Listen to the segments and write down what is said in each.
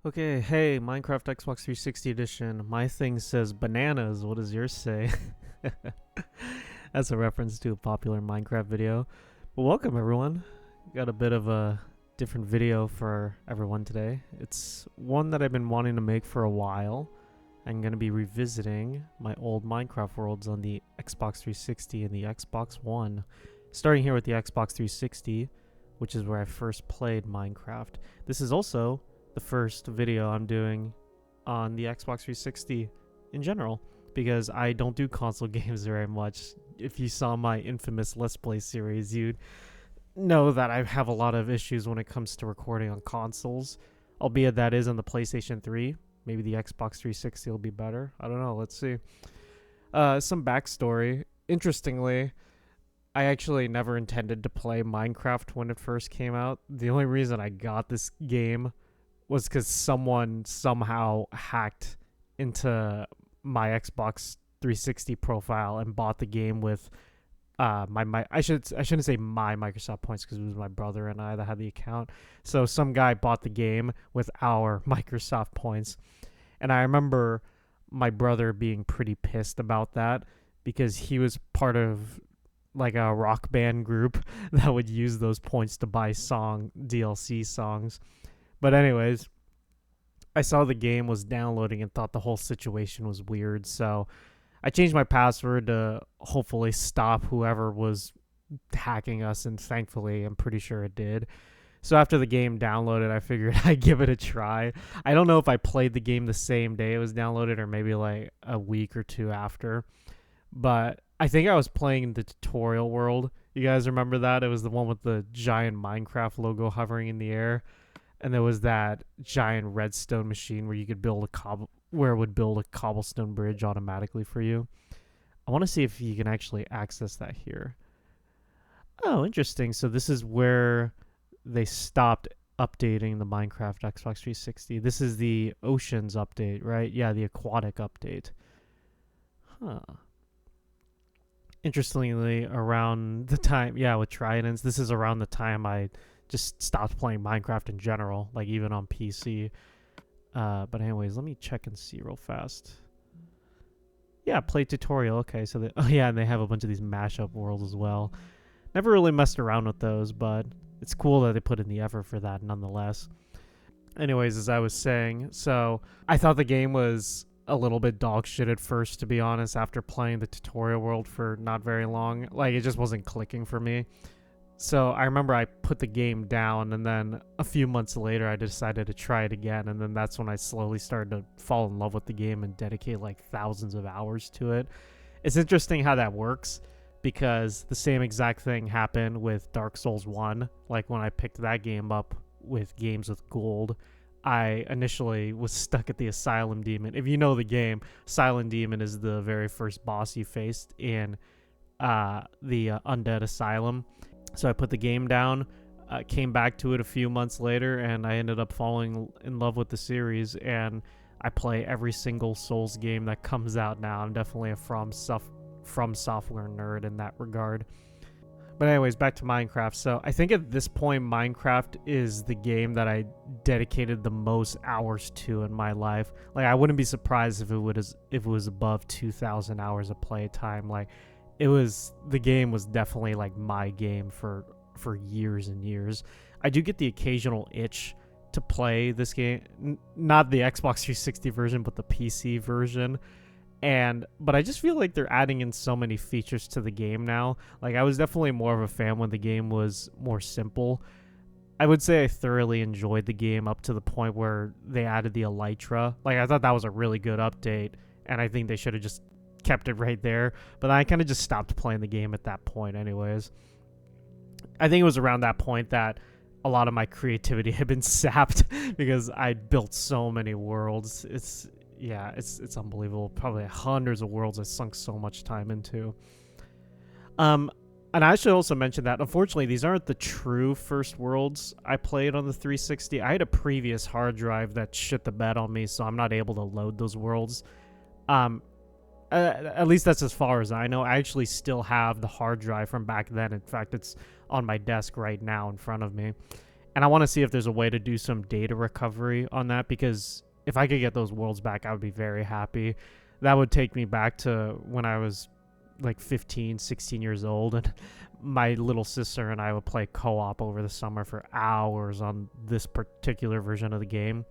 Okay, hey, Minecraft Xbox 360 edition. My thing says bananas. What does yours say? That's a reference to a popular Minecraft video. But welcome, everyone. Got a bit of a different video for everyone today. It's one that I've been wanting to make for a while. I'm going to be revisiting my old Minecraft worlds on the Xbox 360 and the Xbox One. Starting here with the Xbox 360, which is where I first played Minecraft. This is also the first video I'm doing on the Xbox 360 in general, because I don't do console games very much. If you saw my infamous Let's Play series, you'd know that I have a lot of issues when it comes to recording on consoles, albeit that is on the PlayStation 3. Maybe the Xbox 360 will be better. I don't know. Let's see. Some backstory. Interestingly, I actually never intended to play Minecraft when it first came out. The only reason I got this game was because someone somehow hacked into my Xbox 360 profile and bought the game with my I shouldn't say my Microsoft points, because it was my brother and I that had the account. So some guy bought the game with our Microsoft points, and I remember my brother being pretty pissed about that because he was part of like a rock band group that would use those points to buy DLC songs. But anyways, I saw the game was downloading and thought the whole situation was weird. So I changed my password to hopefully stop whoever was hacking us. And thankfully, I'm pretty sure it did. So after the game downloaded, I figured I'd give it a try. I don't know if I played the game the same day it was downloaded or maybe like a week or two after. But I think I was playing the tutorial world. You guys remember that? It was the one with the giant Minecraft logo hovering in the air. And there was that giant redstone machine where you could build where it would build a cobblestone bridge automatically for you. I want to see if you can actually access that here. Oh, interesting. So this is where they stopped updating the Minecraft Xbox 360. This is the oceans update, right? Yeah, the aquatic update. Huh. Interestingly, around the time, with Tridents, this is around the time I just stopped playing Minecraft in general, like even on PC. But anyways, let me check and see real fast. Yeah, play tutorial. Okay, so and they have a bunch of these mashup worlds as well. Never really messed around with those, but it's cool that they put in the effort for that nonetheless. Anyways, as I was saying, so I thought the game was a little bit dog shit at first, to be honest, after playing the tutorial world for not very long. Like, it just wasn't clicking for me. So I remember I put the game down, and then a few months later I decided to try it again, and then that's when I slowly started to fall in love with the game and dedicate like thousands of hours to it. It's interesting how that works, because the same exact thing happened with Dark Souls 1. Like, when I picked that game up with games with gold, I initially was stuck at the Asylum Demon. If you know the game, Asylum Demon is the very first boss you faced in the Undead Asylum. So I put the game down, came back to it a few months later, and I ended up falling in love with the series, and I play every single Souls game that comes out now. I'm definitely a From Software nerd in that regard. But anyways, back to Minecraft. So I think at this point, Minecraft is the game that I dedicated the most hours to in my life. Like, I wouldn't be surprised if it was above 2,000 hours of playtime. Like, the game was definitely like my game for years and years. I do get the occasional itch to play this game, not the Xbox 360 version, but the PC version. But I just feel like they're adding in so many features to the game now. Like, I was definitely more of a fan when the game was more simple. I would say I thoroughly enjoyed the game up to the point where they added the Elytra. Like, I thought that was a really good update, and I think they should have just kept it right there. But I kind of just stopped playing the game at that point anyways. I think it was around that point that a lot of my creativity had been sapped because I built so many worlds. It's unbelievable. Probably hundreds of worlds I sunk so much time into. And I should also mention that, unfortunately, these aren't the true first worlds I played on the 360. I had a previous hard drive that shit the bed on me, so I'm not able to load those worlds. At least that's as far as I know. I actually still have the hard drive from back then. In fact, it's on my desk right now in front of me. And I want to see if there's a way to do some data recovery on that, because if I could get those worlds back, I would be very happy. That would take me back to when I was like 15, 16 years old, and my little sister and I would play co-op over the summer for hours on this particular version of the game,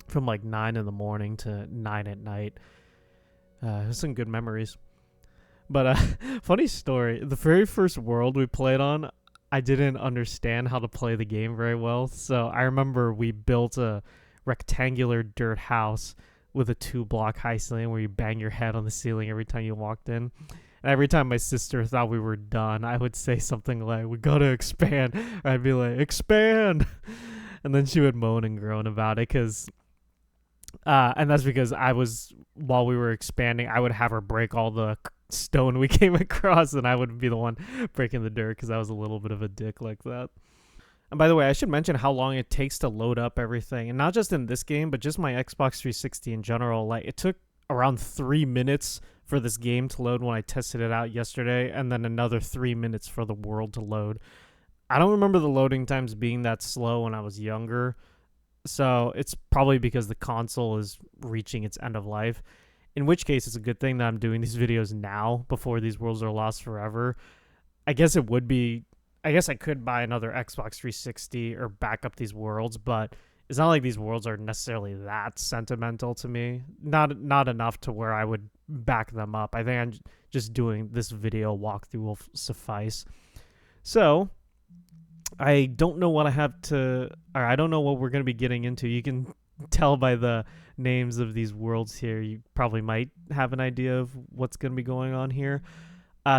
from like 9 in the morning to 9 at night. Some good memories. But funny story, the very first world we played on, I didn't understand how to play the game very well. So I remember we built a rectangular dirt house with a 2-block high ceiling where you bang your head on the ceiling every time you walked in. And every time my sister thought we were done, I would say something like, "We gotta expand." Or I'd be like, "Expand!" And then she would moan and groan about it, and that's because while we were expanding, I would have her break all the stone we came across, and I would be the one breaking the dirt because I was a little bit of a dick like that. And by the way, I should mention how long it takes to load up everything, and not just in this game, but just my Xbox 360 in general. Like, it took around 3 minutes for this game to load when I tested it out yesterday, and then another 3 minutes for the world to load. I don't remember the loading times being that slow when I was younger, so it's probably because the console is reaching its end of life. In which case, it's a good thing that I'm doing these videos now before these worlds are lost forever. I guess I could buy another Xbox 360 or back up these worlds, but it's not like these worlds are necessarily that sentimental to me. Not enough to where I would back them up. I think I'm just doing this video walkthrough will suffice. So I don't know what I don't know what we're going to be getting into. You can tell by the names of these worlds here, you probably might have an idea of what's going to be going on here.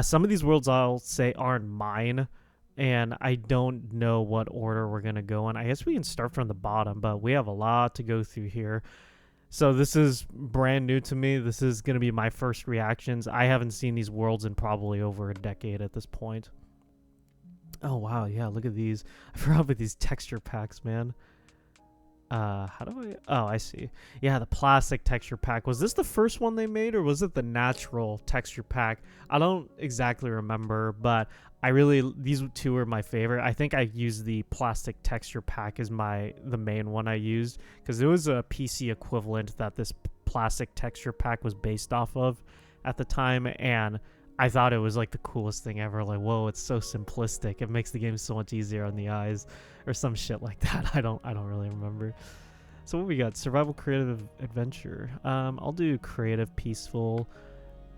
Some of these worlds I'll say aren't mine, and I don't know what order we're going to go in. I guess we can start from the bottom, but we have a lot to go through here. So this is brand new to me. This is going to be my first reactions. I haven't seen these worlds in probably over a decade at this point. Oh, wow. Yeah, look at these. I forgot about these texture packs, man. How do I... Oh, I see. Yeah, the plastic texture pack. Was this the first one they made, or was it the natural texture pack? I don't exactly remember, but these two are my favorite. I think I used the plastic texture pack as the main one I used, because there was a PC equivalent that this plastic texture pack was based off of at the time, and I thought it was like the coolest thing ever. Like, whoa, it's so simplistic. It makes the game so much easier on the eyes, or some shit like that. I don't really remember. So what we got? Survival, creative, adventure. I'll do creative, peaceful.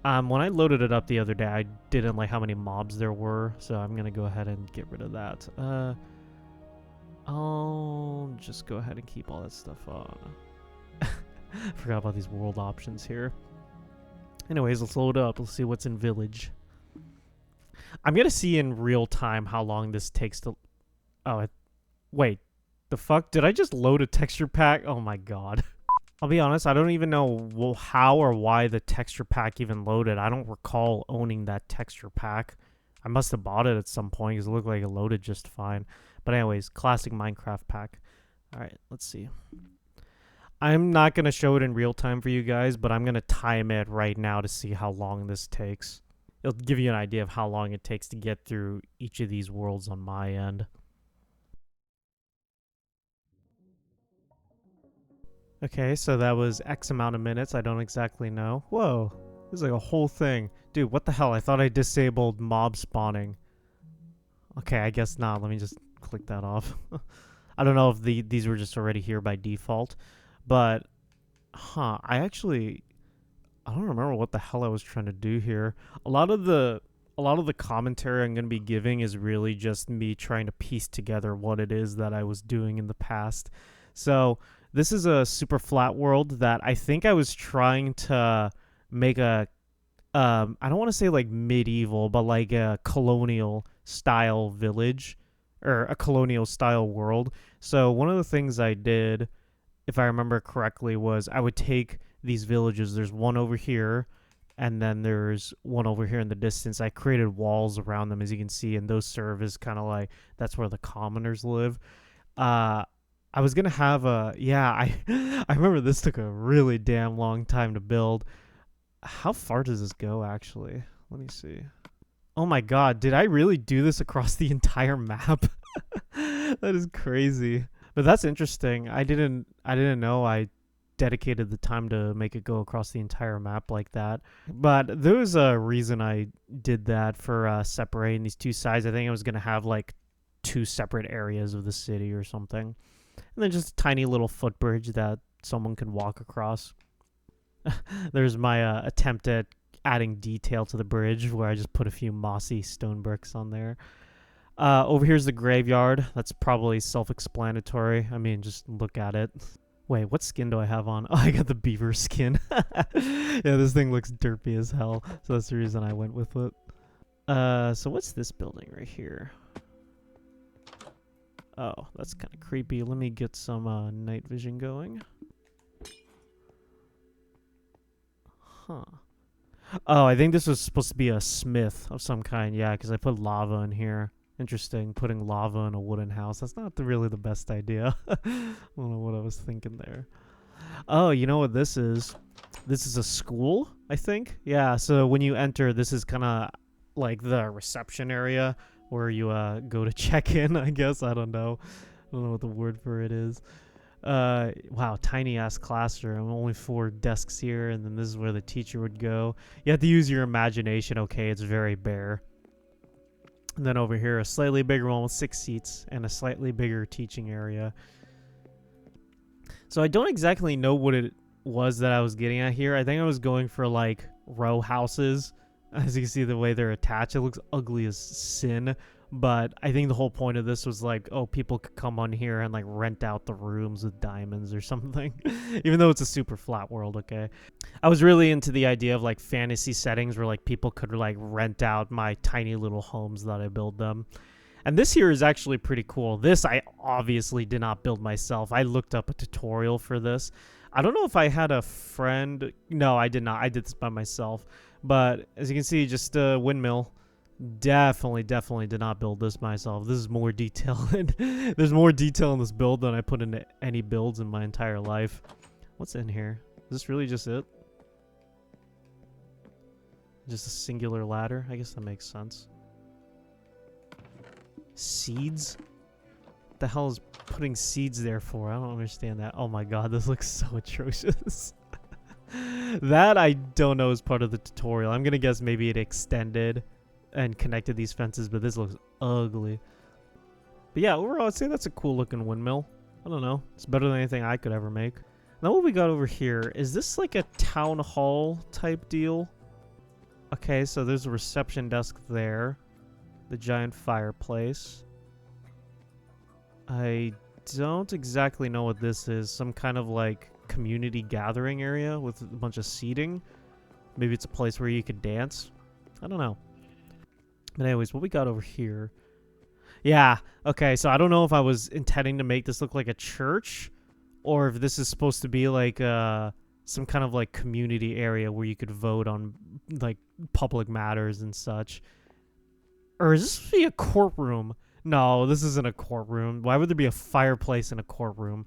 When I loaded it up the other day, I didn't like how many mobs there were, so I'm gonna go ahead and get rid of that. I'll just go ahead and keep all that stuff on. Forgot about these world options here. Anyways, let's load up. Let's see what's in village. I'm going to see in real time how long this takes to... Oh, wait. The fuck? Did I just load a texture pack? Oh my god. I'll be honest, I don't even know how or why the texture pack even loaded. I don't recall owning that texture pack. I must have bought it at some point because it looked like it loaded just fine. But anyways, classic Minecraft pack. Alright, let's see. I'm not going to show it in real time for you guys, but I'm going to time it right now to see how long this takes. It'll give you an idea of how long it takes to get through each of these worlds on my end. Okay, so that was X amount of minutes. I don't exactly know. Whoa, this is like a whole thing. Dude, what the hell? I thought I disabled mob spawning. Okay, I guess not. Let me just click that off. I don't know if these were just already here by default. But, I don't remember what the hell I was trying to do here. A lot of the commentary I'm going to be giving is really just me trying to piece together what it is that I was doing in the past. So, this is a super flat world that I think I was trying to make I don't want to say like medieval, but like a colonial style village, or a colonial style world. So, one of the things I did, if I remember correctly, was I would take these villages. There's one over here, and then there's one over here in the distance. I created walls around them, as you can see, and those serve as kind of like, that's where the commoners live. I was going to have I remember this took a really damn long time to build. How far does this go, actually? Let me see. Oh my god, did I really do this across the entire map? That is crazy. But that's interesting. I didn't know I dedicated the time to make it go across the entire map like that. But there was a reason I did that for separating these two sides. I think I was gonna have like two separate areas of the city or something, and then just a tiny little footbridge that someone can walk across. There's my attempt at adding detail to the bridge where I just put a few mossy stone bricks on there. Over here's the graveyard. That's probably self-explanatory. I mean, just look at it. Wait, what skin do I have on? Oh, I got the beaver skin. Yeah, this thing looks derpy as hell. So that's the reason I went with it. So what's this building right here? Oh, that's kind of creepy. Let me get some night vision going. Huh. Oh, I think this was supposed to be a smith of some kind. Yeah, because I put lava in here. Interesting, putting lava in a wooden house. That's not really the best idea. I don't know what I was thinking there. Oh, you know what this is? This is a school, I think. Yeah, so when you enter, this is kind of like the reception area where you go to check in, I guess. I don't know. I don't know what the word for it is. Wow, tiny ass classroom, only 4 desks here, and then this is where the teacher would go. You have to use your imagination. Okay, it's very bare. And then over here, a slightly bigger one with 6 seats and a slightly bigger teaching area. So I don't exactly know what it was that I was getting at here. I think I was going for like row houses. As you can see the way they're attached, it looks ugly as sin. But I think the whole point of this was like, oh, people could come on here and like rent out the rooms with diamonds or something. Even though it's a super flat world, okay? I was really into the idea of like fantasy settings where like people could like rent out my tiny little homes that I build them. And this here is actually pretty cool. This I obviously did not build myself. I looked up a tutorial for this. I don't know if I had a friend. No, I did not. I did this by myself. But as you can see, just a windmill. Definitely did not build this myself. This is more detail. There's more detail in this build than I put into any builds in my entire life. What's in here? Is this really just it? Just a singular ladder? I guess that makes sense. Seeds? What the hell is putting seeds there for? I don't understand that. Oh my god, this looks so atrocious. That I don't know is part of the tutorial. I'm gonna guess maybe it extended and connected these fences, but this looks ugly. But yeah, overall, I'd say that's a cool looking windmill. I don't know. It's better than anything I could ever make. Now what we got over here, is this like a town hall type deal? Okay, so there's a reception desk there. The giant fireplace. I don't exactly know what this is. Some kind of like community gathering area with a bunch of seating. Maybe it's a place where you could dance. I don't know. But anyways, what we got over here? Yeah, okay, so I don't know if I was intending to make this look like a church or if this is supposed to be like some kind of like community area where you could vote on like public matters and such. Or is this supposed to be a courtroom? No, this isn't a courtroom. Why would there be a fireplace in a courtroom?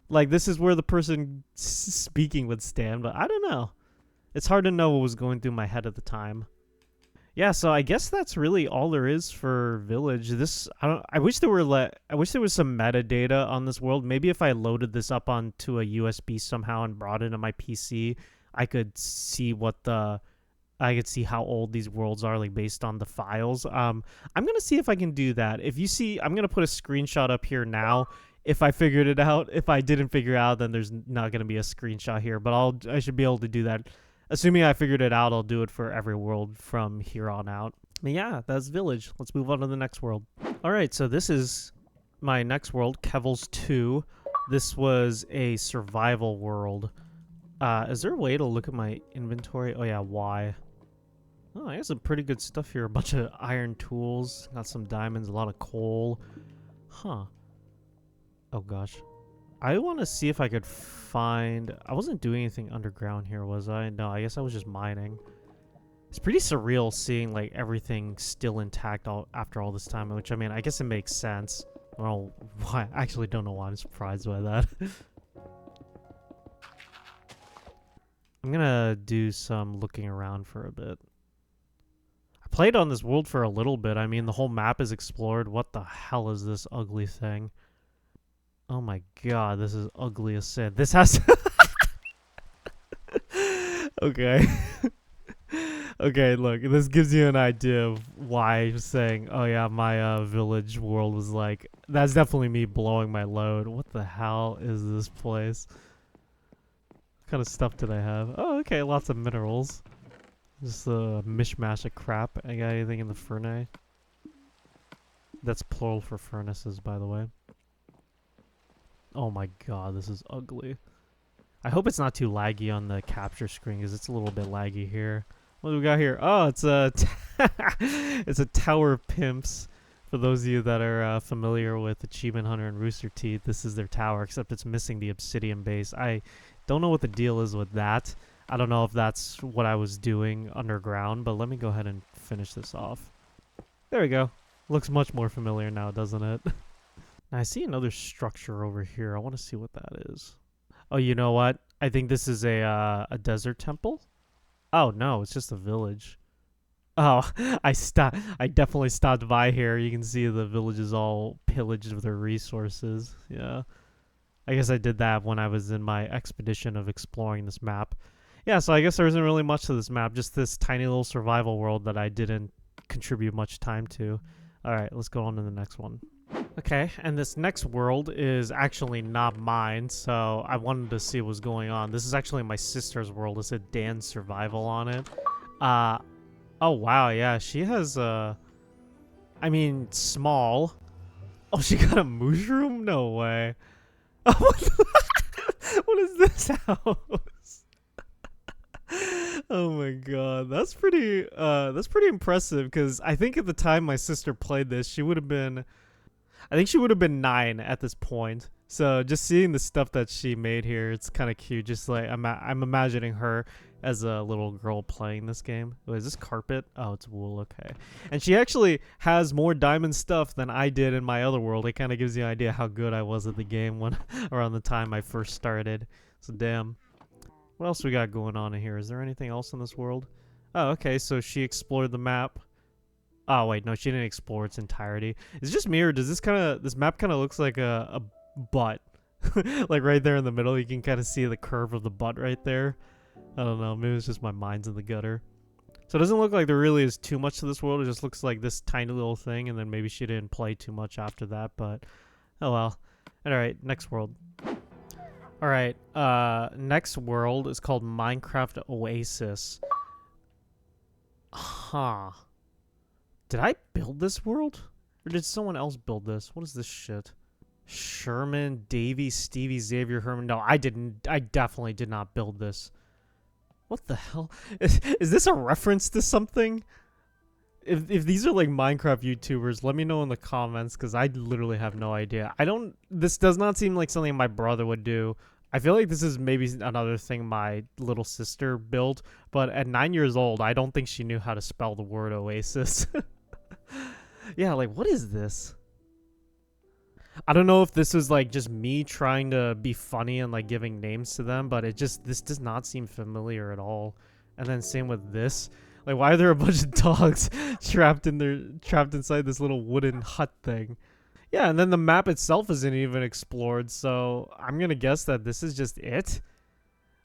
Like, this is where the person speaking would stand, but I don't know. It's hard to know what was going through my head at the time. Yeah, so I guess that's really all there is for Village. I wish there was some metadata on this world. Maybe if I loaded this up onto a USB somehow and brought it to my PC, I could see how old these worlds are, like based on the files. I'm gonna see if I can do that. If you see, I'm gonna put a screenshot up here now. If I figured it out, if I didn't figure it out, then there's not gonna be a screenshot here. But I should be able to do that. Assuming I figured it out, I'll do it for every world from here on out. But yeah, that's Village. Let's move on to the next world. All right, so this is my next world, Kevle's 2. This was a survival world. Is there a way to look at my inventory? Oh yeah, Y. Oh, I got some pretty good stuff here. A bunch of iron tools. Got some diamonds, a lot of coal. Huh. Oh gosh. I want to see if I could find... I wasn't doing anything underground here, was I? No, I guess I was just mining. It's pretty surreal seeing, like, everything still intact after all this time, which, I mean, I guess it makes sense. Well, I actually don't know why I'm surprised by that. I'm gonna do some looking around for a bit. I Played on this world for a little bit. I mean, the whole map is explored. What the hell is this ugly thing? Oh my god, this is ugly as sin. This has Okay. Okay, look, this gives you an idea of why I was saying, oh yeah, my village world was like, that's definitely me blowing my load. What the hell is this place? What kind of stuff did I have? Oh, okay, lots of minerals. Just a mishmash of crap. I got anything in the furnace? That's plural for furnaces, by the way. Oh my god, this is ugly. I hope it's not too laggy on the capture screen, because it's a little bit laggy here. What do we got here? Oh, it's a it's a Tower of Pimps. For those of you that are familiar with Achievement Hunter and Rooster Teeth, this is their tower, except it's missing the obsidian base. I don't know what the deal is with that. I don't know if that's what I was doing underground, but let me go ahead and finish this off. There we go. Looks much more familiar now, doesn't it? Now, I see another structure over here. I want to see what that is. Oh, you know what? I think this is a desert temple. Oh no, it's just a village. Oh, I definitely stopped by here. You can see the village is all pillaged of their resources. Yeah. I guess I did that when I was in my expedition of exploring this map. Yeah, so I guess there isn't really much to this map, just this tiny little survival world that I didn't contribute much time to. Alright, let's go on to the next one. Okay, and this next world is actually not mine, so I wanted to see what's going on. This is actually my sister's world. It said Dan's Survival on it. Oh wow, yeah, she has I mean, small. Oh, she got a mushroom? No way. What is this house? Oh my god, that's pretty impressive, because I think at the time my sister played this, I think she would have been 9 at this point. So just seeing the stuff that she made here, it's kind of cute. Just like I'm imagining her as a little girl playing this game. Oh, is this carpet? Oh, it's wool. Okay. And she actually has more diamond stuff than I did in my other world. It kind of gives you an idea how good I was at the game when around the time I first started. So damn. What else we got going on in here? Is there anything else in this world? Oh, okay. So she explored the map. Oh wait, no, she didn't explore its entirety. Is it just me, or does this map kind of looks like a butt? Like right there in the middle, you can kind of see the curve of the butt right there. I don't know, maybe it's just my mind's in the gutter. So it doesn't look like there really is too much to this world. It just looks like this tiny little thing, and then maybe she didn't play too much after that, but oh well. Alright, next world. Alright, next world is called Minecraft Oasis. Huh. Did I build this world? Or did someone else build this? What is this shit? Sherman, Davey, Stevie, Xavier, Herman. No, I didn't. I definitely did not build this. What the hell? Is this a reference to something? If these are like Minecraft YouTubers, let me know in the comments, because I literally have no idea. This does not seem like something my brother would do. I feel like this is maybe another thing my little sister built, but at 9 years old, I don't think she knew how to spell the word Oasis. Yeah, like, what is this? I don't know if this was like just me trying to be funny and like giving names to them, but this does not seem familiar at all. And then same with this. Like, why are there a bunch of dogs trapped inside this little wooden hut thing? Yeah, and then the map itself isn't even explored, so I'm gonna guess that this is just it.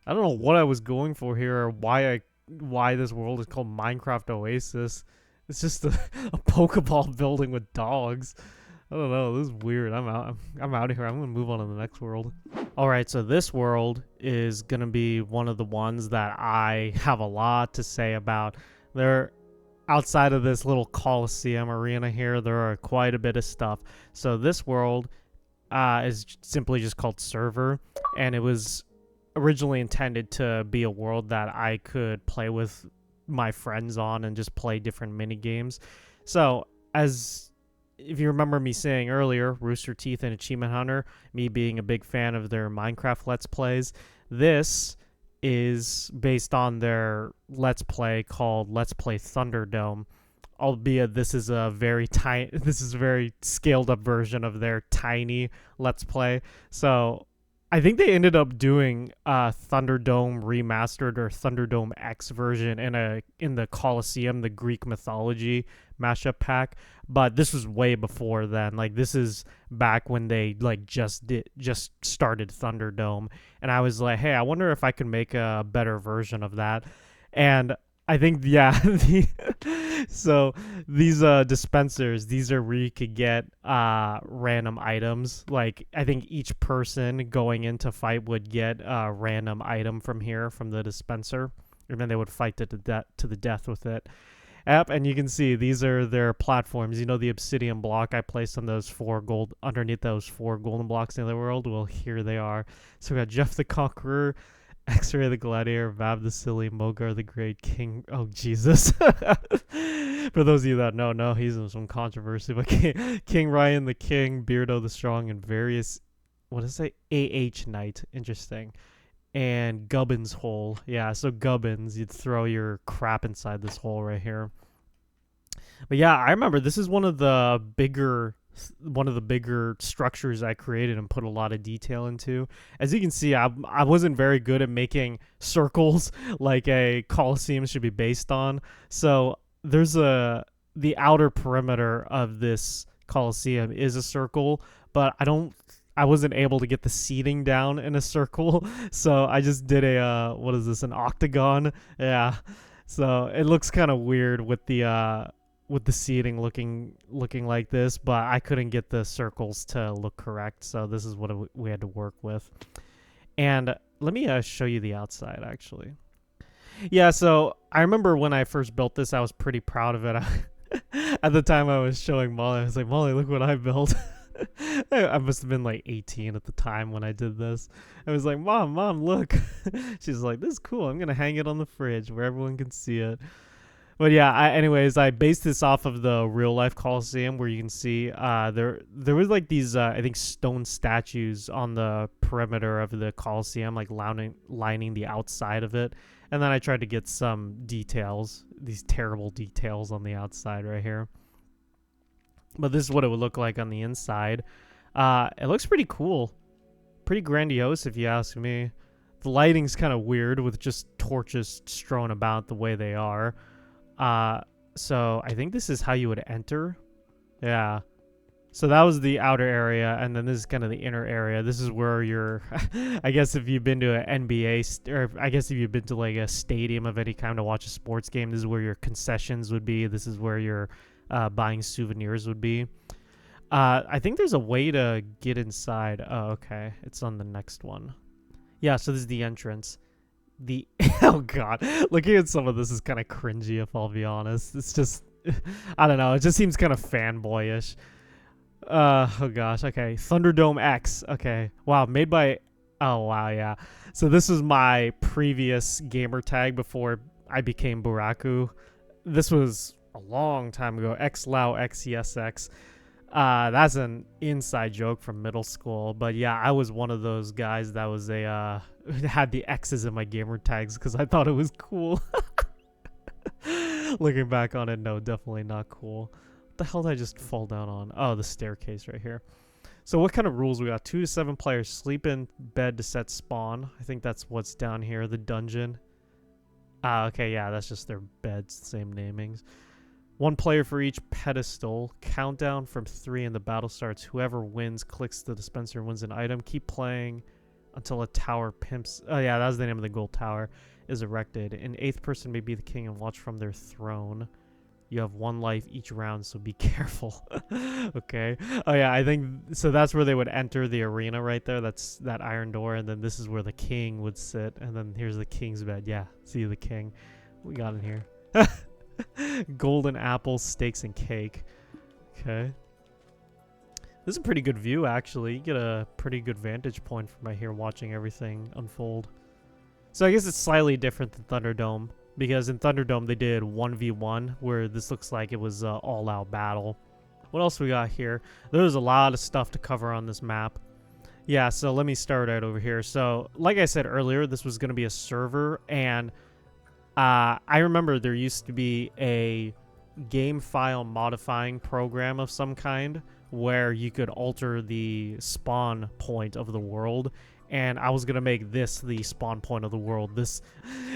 I don't know what I was going for here, or why this world is called Minecraft Oasis. It's just a Pokeball building with dogs. I don't know. This is weird. I'm out of here. I'm gonna move on to the next world. All right. So this world is gonna be one of the ones that I have a lot to say about. Outside of this little Coliseum arena here, there are quite a bit of stuff. So this world is simply just called Server, and it was originally intended to be a world that I could play with my friends on and just play different mini games. So if you remember me saying earlier, Rooster Teeth and Achievement Hunter, me being a big fan of their Minecraft Let's Plays, this is based on their Let's Play called Let's Play Thunderdome, albeit this is a very scaled up version of their tiny Let's Play. So I think they ended up doing Thunderdome remastered or Thunderdome X version in the Colosseum, the Greek mythology mashup pack. But this was way before then. Like this is back when they like just started Thunderdome, and I was like, hey, I wonder if I could make a better version of that. And I think yeah, so these dispensers, these are where you could get random items. Like I think each person going into fight would get a random item from here from the dispenser, and then they would fight to the death with it. Yep, and you can see these are their platforms. You know the obsidian block I placed on those underneath those 4 golden blocks in the world? Well, here they are. So we got Jeff the Conqueror, X-Ray the Gladiator, Vav the Silly, Mogar the Great, King... Oh, Jesus. For those of you that know, he's in some controversy. But King Ryan the King, Beardo the Strong, and various... What is it? AH Knight. Interesting. And Gubbins Hole. Yeah, so Gubbins, you'd throw your crap inside this hole right here. But yeah, I remember this is one of the bigger structures I created and put a lot of detail into. As you can see, I wasn't very good at making circles like a Colosseum should be based on. So there's the outer perimeter of this Colosseum is a circle, but I wasn't able to get the seating down in a circle, so I just did what is this, an octagon? Yeah, so it looks kind of weird with the seating looking like this, but I couldn't get the circles to look correct, so this is what we had to work with. And let me show you the outside, actually. Yeah, so I remember when I first built this, I was pretty proud of it. At the time I was showing Molly, I was like, Molly, look what I built. I must have been like 18 at the time when I did this. I was like, Mom, look. She's like, this is cool. I'm going to hang it on the fridge where everyone can see it. But yeah, anyways, I based this off of the real life Colosseum where you can see there was like these, I think, stone statues on the perimeter of the Colosseum, like lining the outside of it. And then I tried to get some details, these terrible details on the outside right here. But this is what it would look like on the inside. It looks pretty cool. Pretty grandiose, if you ask me. The lighting's kind of weird with just torches strewn about the way they are. So I think this is how you would enter. Yeah. So that was the outer area, and then this is kind of the inner area. This is where you're, I guess if you've been to an NBA, or I guess if you've been to like a stadium of any kind to watch a sports game, this is where your concessions would be. This is where your buying souvenirs would be. I think there's a way to get inside. Oh, okay. It's on the next one. Yeah, so this is the entrance. Oh god, looking at some of this is kind of cringy, if I'll be honest. It's just, I don't know, it just seems kind of fanboyish. Oh gosh, okay. Thunderdome X. Okay. Wow, made by... Oh, wow, yeah. So this was my previous gamer tag before I became Buraku. This was a long time ago. XLAO That's an inside joke from middle school. But yeah, I was one of those guys that was had the X's in my gamer tags because I thought it was cool. Looking back on it, no, definitely not cool. What the hell did I just fall down on? Oh, the staircase right here. So what kind of rules we got? 2 to 7 players sleep in bed to set spawn. I think that's what's down here, the dungeon. Okay, yeah, that's just their beds, same namings. 1 player for each pedestal. Countdown from 3 and the battle starts. Whoever wins clicks the dispenser and wins an item. Keep playing until a tower pimps... Oh yeah, that was the name of the gold tower. Is erected. An 8th person may be the king and watch from their throne. You have 1 life each round, so be careful. Okay. Oh yeah, I think... So that's where they would enter the arena right there. That's that iron door. And then this is where the king would sit. And then here's the king's bed. Yeah, see the king. What we got in here? Golden apples, steaks, and cake. Okay. This is a pretty good view, actually. You get a pretty good vantage point from right here watching everything unfold. So I guess it's slightly different than Thunderdome, because in Thunderdome they did 1v1, where this looks like it was an all-out battle. What else we got here? There's a lot of stuff to cover on this map. Yeah, so let me start out over here. So, like I said earlier, this was going to be a server, and I remember there used to be a game file modifying program of some kind where you could alter the spawn point of the world, and I was gonna make this the spawn point of the world. This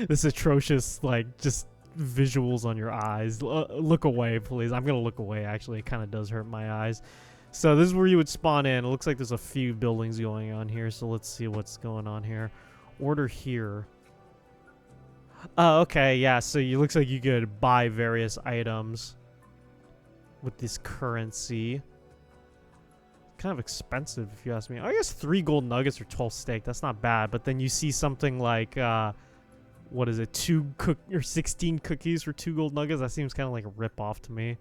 atrocious, like, just visuals on your eyes. Look away, please. I'm gonna look away. Actually, it kind of does hurt my eyes. So this is where you would spawn in. It looks like there's a few buildings going on here, so let's see what's going on here. Order here. Oh, okay, yeah, so it looks like you could buy various items with this currency. Kind of expensive, if you ask me. I guess 3 gold nuggets or 12 steak. That's not bad, but then you see something like, what is it, 16 cookies for 2 gold nuggets? That seems kind of like a rip-off to me.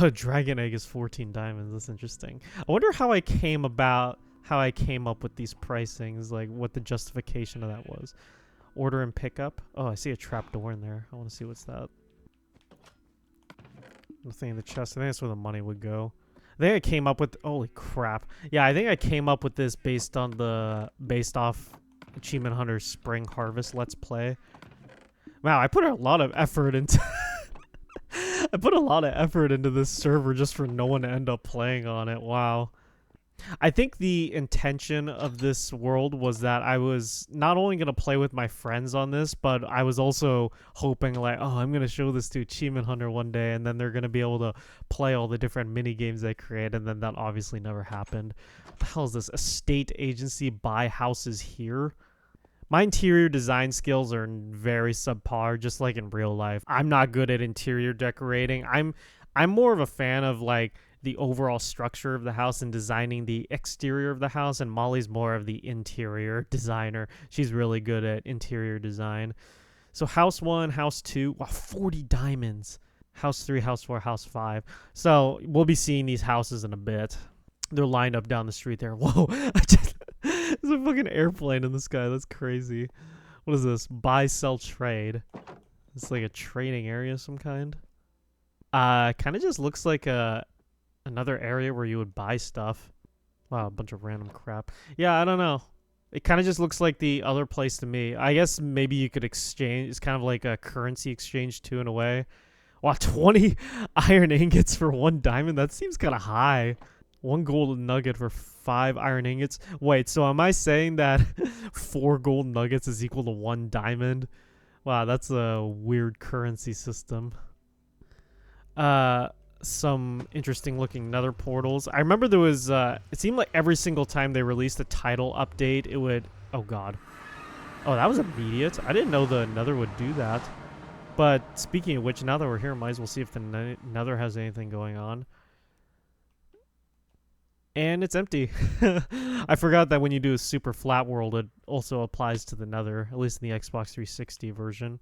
A dragon egg is 14 diamonds. That's interesting. I wonder how I came up with these pricings, like what the justification of that was. Order and pickup. Oh, I see a trap door in there. I want to see what's that. Nothing in the chest. I think that's where the money would go. I think I came up with... Holy crap. Yeah, I think I came up with this based off Achievement Hunter's Spring Harvest Let's Play. Wow, I put a lot of effort into... I put a lot of effort into this server just for no one to end up playing on it. Wow. I think the intention of this world was that I was not only going to play with my friends on this, but I was also hoping like, oh, I'm going to show this to Achievement Hunter one day, and then they're going to be able to play all the different mini games I create, and then that obviously never happened. What the hell is this? Estate agency, buy houses here? My interior design skills are very subpar, just like in real life. I'm not good at interior decorating. I'm more of a fan of like the overall structure of the house and designing the exterior of the house, and Molly's more of the interior designer. She's really good at interior design. So house 1, house 2, wow, 40 diamonds. House 3, house 4, house 5. So we'll be seeing these houses in a bit. They're lined up down the street there. Whoa, there's a fucking airplane in the sky. That's crazy. What is this? Buy, sell, trade. It's like a trading area of some kind. Kind of just looks like another area where you would buy stuff. Wow, a bunch of random crap. Yeah, I don't know. It kind of just looks like the other place to me. I guess maybe you could exchange. It's kind of like a currency exchange too, in a way. Wow, 20 iron ingots for 1 diamond? That seems kind of high. 1 gold nugget for 5 iron ingots. Wait, so am I saying that 4 gold nuggets is equal to 1 diamond? Wow, that's a weird currency system. Some interesting looking nether portals. I remember there was, it seemed like every single time they released a title update, it would, oh god. Oh, that was immediate. I didn't know the nether would do that. But speaking of which, now that we're here, might as well see if the nether has anything going on. And it's empty. I forgot that when you do a super flat world, it also applies to the nether, at least in the Xbox 360 version.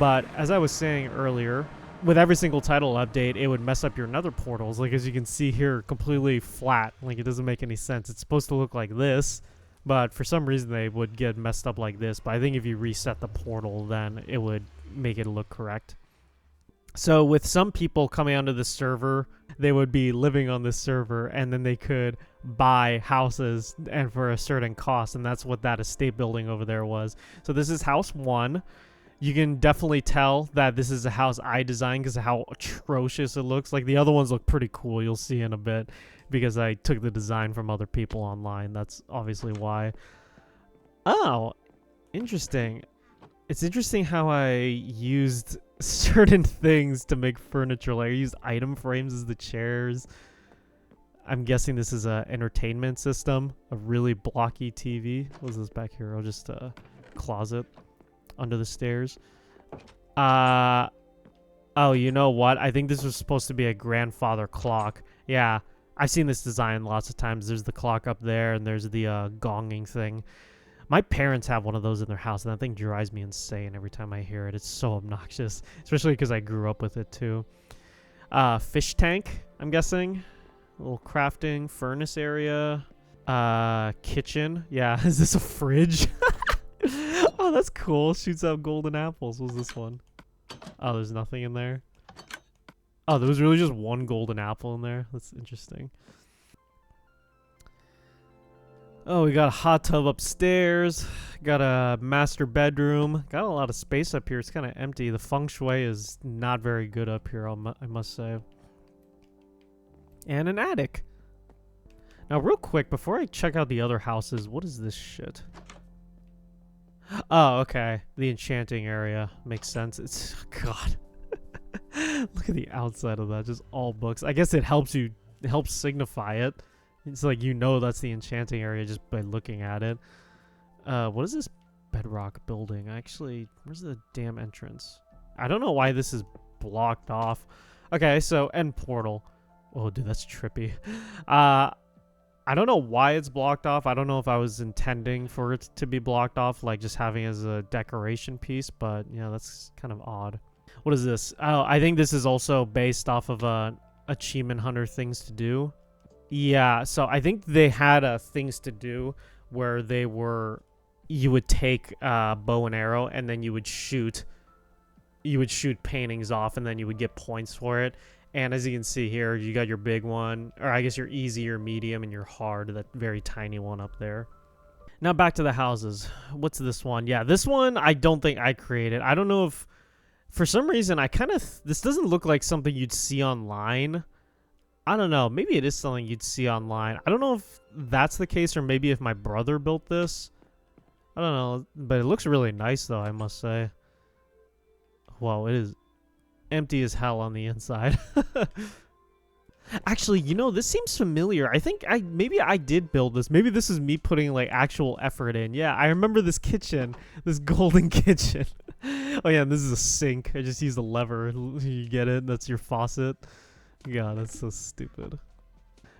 But as I was saying earlier, with every single title update, it would mess up your nether portals. Like, as you can see here, completely flat. Like, it doesn't make any sense. It's supposed to look like this, but for some reason they would get messed up like this. But I think if you reset the portal, then it would make it look correct. So with some people coming onto the server, they would be living on this server, and then they could buy houses and for a certain cost, and that's what that estate building over there was. So this is house 1. You can definitely tell that this is a house I designed because of how atrocious it looks. Like, the other ones look pretty cool. You'll see in a bit because I took the design from other people online. That's obviously why. Oh, interesting. It's interesting how I used certain things to make furniture. Like, I used item frames as the chairs. I'm guessing this is a entertainment system. A really blocky TV. What's this back here? I'll just closet under the stairs. Oh, you know what? I think this was supposed to be a grandfather clock. Yeah, I've seen this design lots of times. There's the clock up there, and there's the gonging thing. My parents have one of those in their house, and that thing drives me insane every time I hear it. It's so obnoxious, especially because I grew up with it too. Fish tank, I'm guessing. A little crafting, furnace area. Kitchen. Yeah, is this a fridge? Oh, that's cool. Shoots out golden apples. What's this one? Oh, there's nothing in there. Oh, there was really just 1 golden apple in there. That's interesting. Oh, we got a hot tub upstairs. Got a master bedroom. Got a lot of space up here. It's kind of empty. The feng shui is not very good up here, I must say. And an attic. Now, real quick, before I check out the other houses, what is this shit? Oh, okay. The enchanting area. Makes sense. It's... God. Look at the outside of that. Just all books. I guess it helps you... It helps signify it. It's like you know that's the enchanting area just by looking at it. What is this bedrock building? Actually, where's the damn entrance? I don't know why this is blocked off. Okay, so end portal. Oh, dude, that's trippy. I don't know why it's blocked off. I don't know if I was intending for it to be blocked off, like just having it as a decoration piece, but yeah, that's kind of odd. What is this? Oh, I think this is also based off of a achievement hunter things to do. Yeah, so I think they had things to do where they were, you would take bow and arrow and then you would shoot paintings off and then you would get points for it. And as you can see here, you got your big one, or I guess your easy, your medium, and your hard, that very tiny one up there. Now back to the houses. What's this one? Yeah, this one I don't think I created. I don't know if, for some reason, this doesn't look like something you'd see online. I don't know. Maybe it is something you'd see online. I don't know if that's the case or maybe if my brother built this. I don't know, but it looks really nice though, I must say. Whoa, it is empty as hell on the inside. Actually, you know, this seems familiar. I think maybe I did build this. Maybe this is me putting like actual effort in. Yeah, I remember this kitchen, this golden kitchen. Oh yeah, and this is a sink. I just used a lever. You get it? That's your faucet. God, that's so stupid.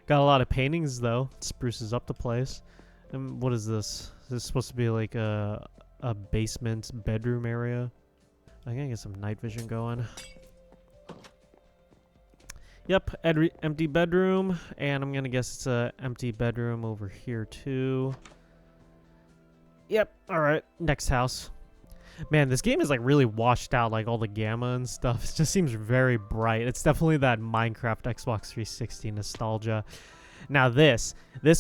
Got a lot of paintings though. It spruces up the place. And what is this? Is this supposed to be like a basement bedroom area? I gotta get some night vision going. Yep, empty bedroom, and I'm gonna guess it's a empty bedroom over here too. Yep, alright, next house. Man, this game is like really washed out, like all the gamma and stuff. It just seems very bright. It's definitely that Minecraft Xbox 360 nostalgia. Now this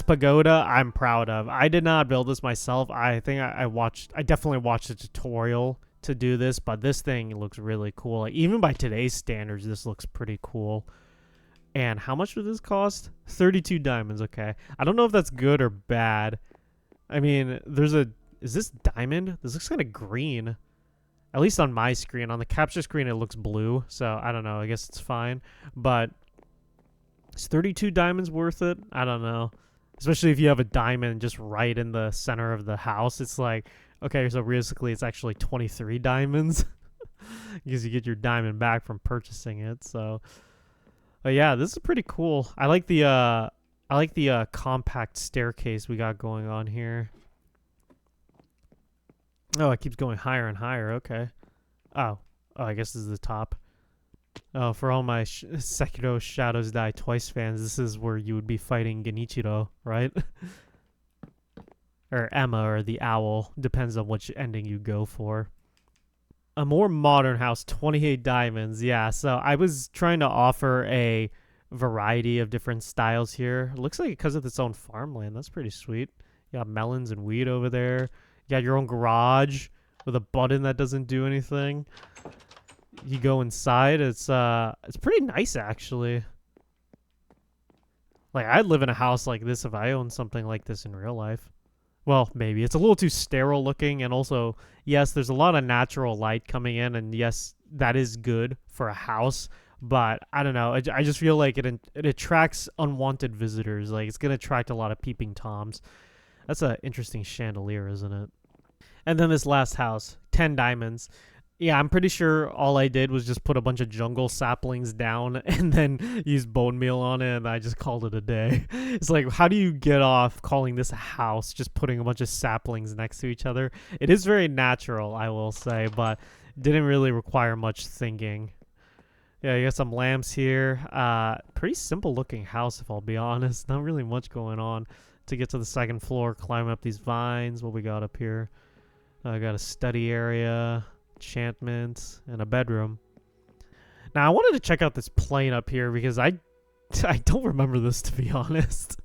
pagoda I'm proud of. I did not build this myself. I think I definitely watched a tutorial to do this, but this thing looks really cool. Like, even by today's standards, this looks pretty cool. And how much would this cost? 32 diamonds, okay. I don't know if that's good or bad. I mean, is this diamond? This looks kind of green. At least on my screen. On the capture screen, it looks blue. So, I don't know. I guess it's fine. But is 32 diamonds worth it? I don't know. Especially if you have a diamond just right in the center of the house. It's like, okay, so realistically, it's actually 23 diamonds. Because you get your diamond back from purchasing it. So, but yeah, this is pretty cool. I like the compact staircase we got going on here. Oh, it keeps going higher and higher. Okay. Oh, I guess this is the top. Oh, for all my Sekiro Shadows Die Twice fans, this is where you would be fighting Genichiro, right? Or Emma, or the owl. Depends on which ending you go for. A more modern house, 28 diamonds. Yeah, so I was trying to offer a variety of different styles here. It looks like because of its own farmland. That's pretty sweet. You got melons and wheat over there. You got your own garage with a button that doesn't do anything. You go inside. It's pretty nice, actually. Like, I'd live in a house like this if I owned something like this in real life. Well, maybe. It's a little too sterile looking, and also, yes, there's a lot of natural light coming in, and yes, that is good for a house, but I don't know. I just feel like it attracts unwanted visitors. Like, it's going to attract a lot of peeping toms. That's an interesting chandelier, isn't it? And then this last house, 10 diamonds. Yeah, I'm pretty sure all I did was just put a bunch of jungle saplings down and then use bone meal on it, and I just called it a day. It's like, how do you get off calling this a house, just putting a bunch of saplings next to each other? It is very natural, I will say, but didn't really require much thinking. Yeah, you got some lamps here. Pretty simple looking house, if I'll be honest. Not really much going on. To get to the second floor, climb up these vines. What we got up here? I got a study area, enchantment, and a bedroom. Now, I wanted to check out this plane up here because I don't remember this, to be honest.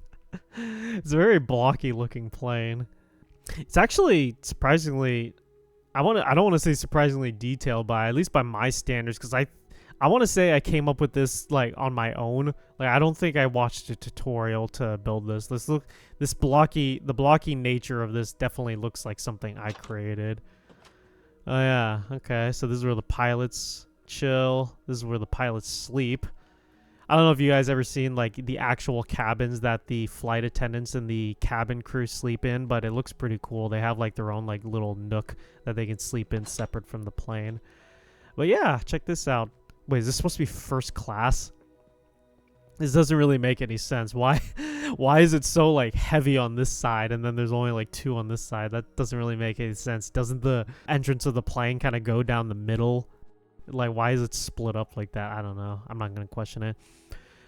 It's a very blocky looking plane. It's actually surprisingly, I don't want to say surprisingly detailed, by at least by my standards, because I I want to say I came up with this like on my own. Like I don't think I watched a tutorial to build this. The blocky nature of this definitely looks like something I created. Oh yeah, okay. So this is where the pilots chill. This is where the pilots sleep. I don't know if you guys ever seen like the actual cabins that the flight attendants and the cabin crew sleep in, but it looks pretty cool. They have like their own like little nook that they can sleep in separate from the plane. But yeah, check this out. Wait, is this supposed to be first class? This doesn't really make any sense. Why is it so like heavy on this side and then there's only like 2 on this side? That doesn't really make any sense. Doesn't the entrance of the plane kind of go down the middle? Like, why is it split up like that? I don't know. I'm not going to question it.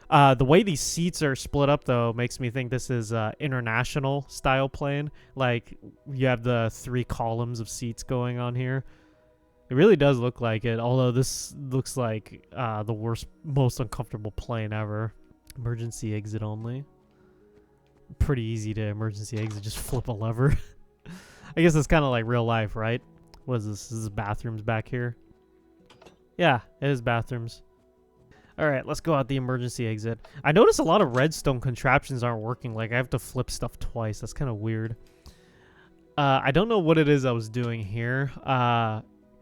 The way these seats are split up, though, makes me think this is international style plane. Like, you have the 3 columns of seats going on here. It really does look like it, although this looks like the worst, most uncomfortable plane ever. Emergency exit only. Pretty easy to emergency exit, just flip a lever. I guess it's kind of like real life, right? What is this? This is bathrooms back here. Yeah, it is bathrooms. Alright, let's go out the emergency exit. I noticed a lot of redstone contraptions aren't working. Like, I have to flip stuff twice. That's kind of weird. I don't know what it is I was doing here.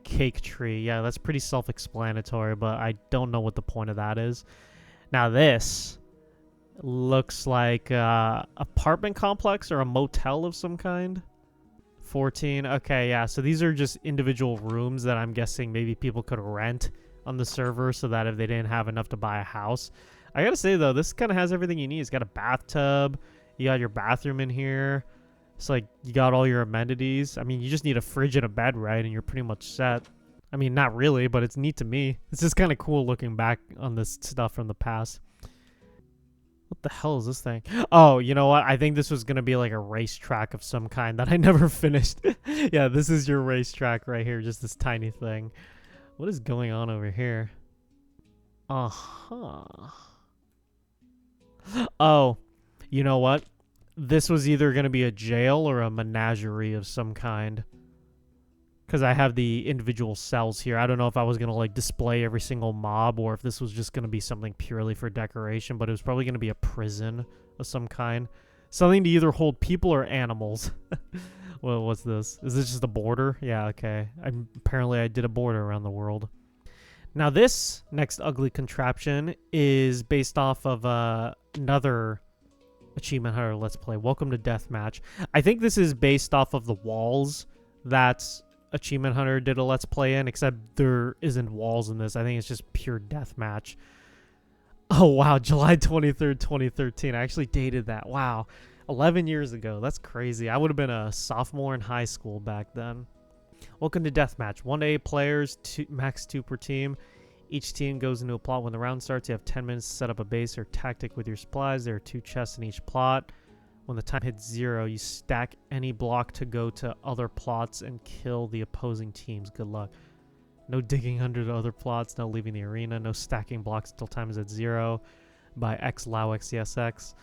Cake tree. Yeah, that's pretty self-explanatory, but I don't know what the point of that is. Now, this looks like apartment complex or a motel of some kind. 14. Okay, yeah. So these are just individual rooms that I'm guessing maybe people could rent on the server so that if they didn't have enough to buy a house. I gotta say, though, this kind of has everything you need. It's got a bathtub. You got your bathroom in here. It's like you got all your amenities. I mean, you just need a fridge and a bed, right? And you're pretty much set. I mean, not really, but it's neat to me. It's just kind of cool looking back on this stuff from the past. What the hell is this thing? Oh, you know what? I think this was going to be like a racetrack of some kind that I never finished. Yeah, this is your racetrack right here. Just this tiny thing. What is going on over here? Uh-huh. Oh, you know what? This was either going to be a jail or a menagerie of some kind. Because I have the individual cells here. I don't know if I was going to like display every single mob or if this was just going to be something purely for decoration, but it was probably going to be a prison of some kind. Something to either hold people or animals. Well, what's this? Is this just a border? Yeah, okay. Apparently I did a border around the world. Now this next ugly contraption is based off of another Achievement Hunter Let's Play. Welcome to Deathmatch. I think this is based off of the walls that's Achievement Hunter did a Let's Play in, except there isn't walls in this. I think it's just pure deathmatch. Oh, wow. July 23rd, 2013. I actually dated that. Wow. 11 years ago. That's crazy. I would have been a sophomore in high school back then. Welcome to Deathmatch. 1 to 8 players, max 2 per team. Each team goes into a plot. When the round starts, you have 10 minutes to set up a base or tactic with your supplies. There are 2 chests in each plot. When the time hits 0, you stack any block to go to other plots and kill the opposing teams. Good luck. No digging under the other plots, no leaving the arena, no stacking blocks until time is at 0. By X, Lao X, Yes X.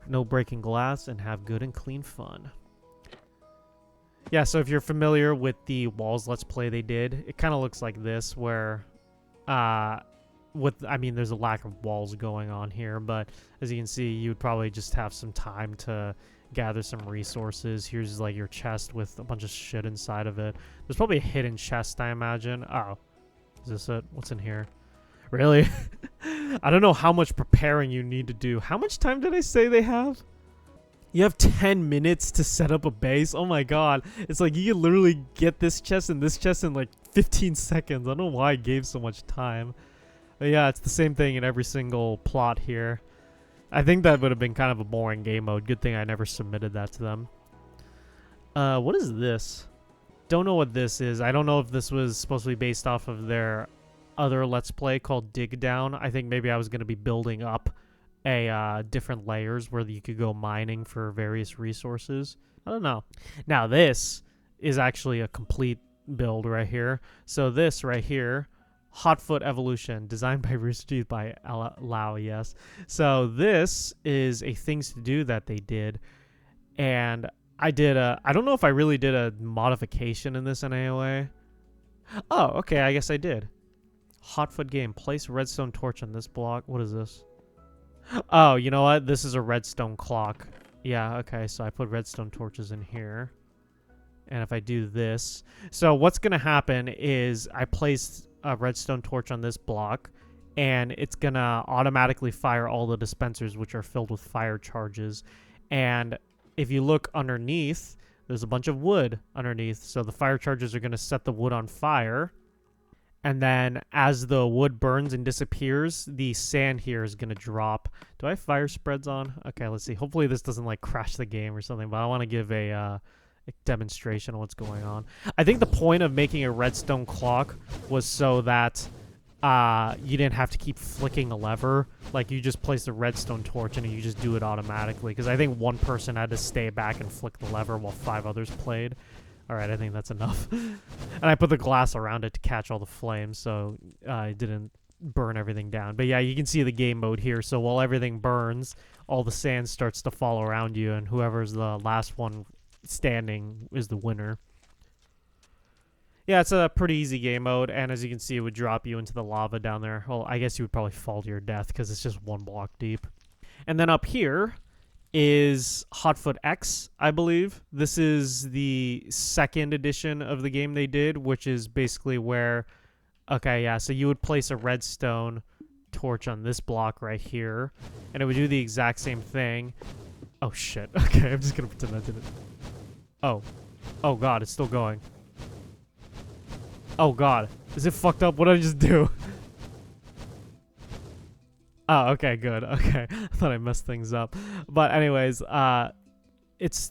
No breaking glass, and have good and clean fun. Yeah, so if you're familiar with the Walls Let's Play they did, it kind of looks like this, where there's a lack of walls going on here, but as you can see, you would probably just have some time to gather some resources. Here's like your chest with a bunch of shit inside of it. There's probably a hidden chest, I imagine. Oh, is this it? What's in here? Really? I don't know how much preparing you need to do. How much time did I say they have? You have 10 minutes to set up a base? Oh my god. It's like you can literally get this chest and this chest in like 15 seconds. I don't know why I gave so much time. But yeah, it's the same thing in every single plot here. I think that would have been kind of a boring game mode. Good thing I never submitted that to them. What is this? Don't know what this is. I don't know if this was supposed to be based off of their other Let's Play called Dig Down. I think maybe I was going to be building up a different layers where you could go mining for various resources. I don't know. Now this is actually a complete build right here. So this right here, Hotfoot Evolution, designed by Rooster Teeth by Lao, yes. So this is a things to do that they did, and I don't know if I really did a modification in this in any way. Oh, okay, I guess I did. Hotfoot game. Place redstone torch on this block. What is this? Oh, you know what? This is a redstone clock. Yeah, okay, so I put redstone torches in here. And if I do this... So what's going to happen is I place a redstone torch on this block, and it's going to automatically fire all the dispensers, which are filled with fire charges. And if you look underneath, there's a bunch of wood underneath. So the fire charges are going to set the wood on fire. And then as the wood burns and disappears, the sand here is going to drop. Do I have fire spreads on? Okay, let's see. Hopefully this doesn't like crash the game or something, but I want to give a demonstration of what's going on. I think the point of making a redstone clock was so that you didn't have to keep flicking a lever. Like, you just place the redstone torch and you just do it automatically. Because I think one person had to stay back and flick the lever while 5 others played. Alright, I think that's enough. And I put the glass around it to catch all the flames, so it didn't burn everything down. But yeah, you can see the game mode here. So while everything burns, all the sand starts to fall around you, and whoever's the last one standing is the winner. Yeah, it's a pretty easy game mode, and as you can see, it would drop you into the lava down there. Well, I guess you would probably fall to your death because it's just 1 block deep. And then up here is Hotfoot X, I believe. This is the 2nd edition of the game they did, which is basically where... Okay, yeah, so you would place a redstone torch on this block right here, and it would do the exact same thing. Oh, shit. Okay, I'm just gonna pretend that didn't... Oh. Oh, God, it's still going. Oh, God. Is it fucked up? What did I just do? Oh, okay, good. Okay. I thought I messed things up. But anyways, it's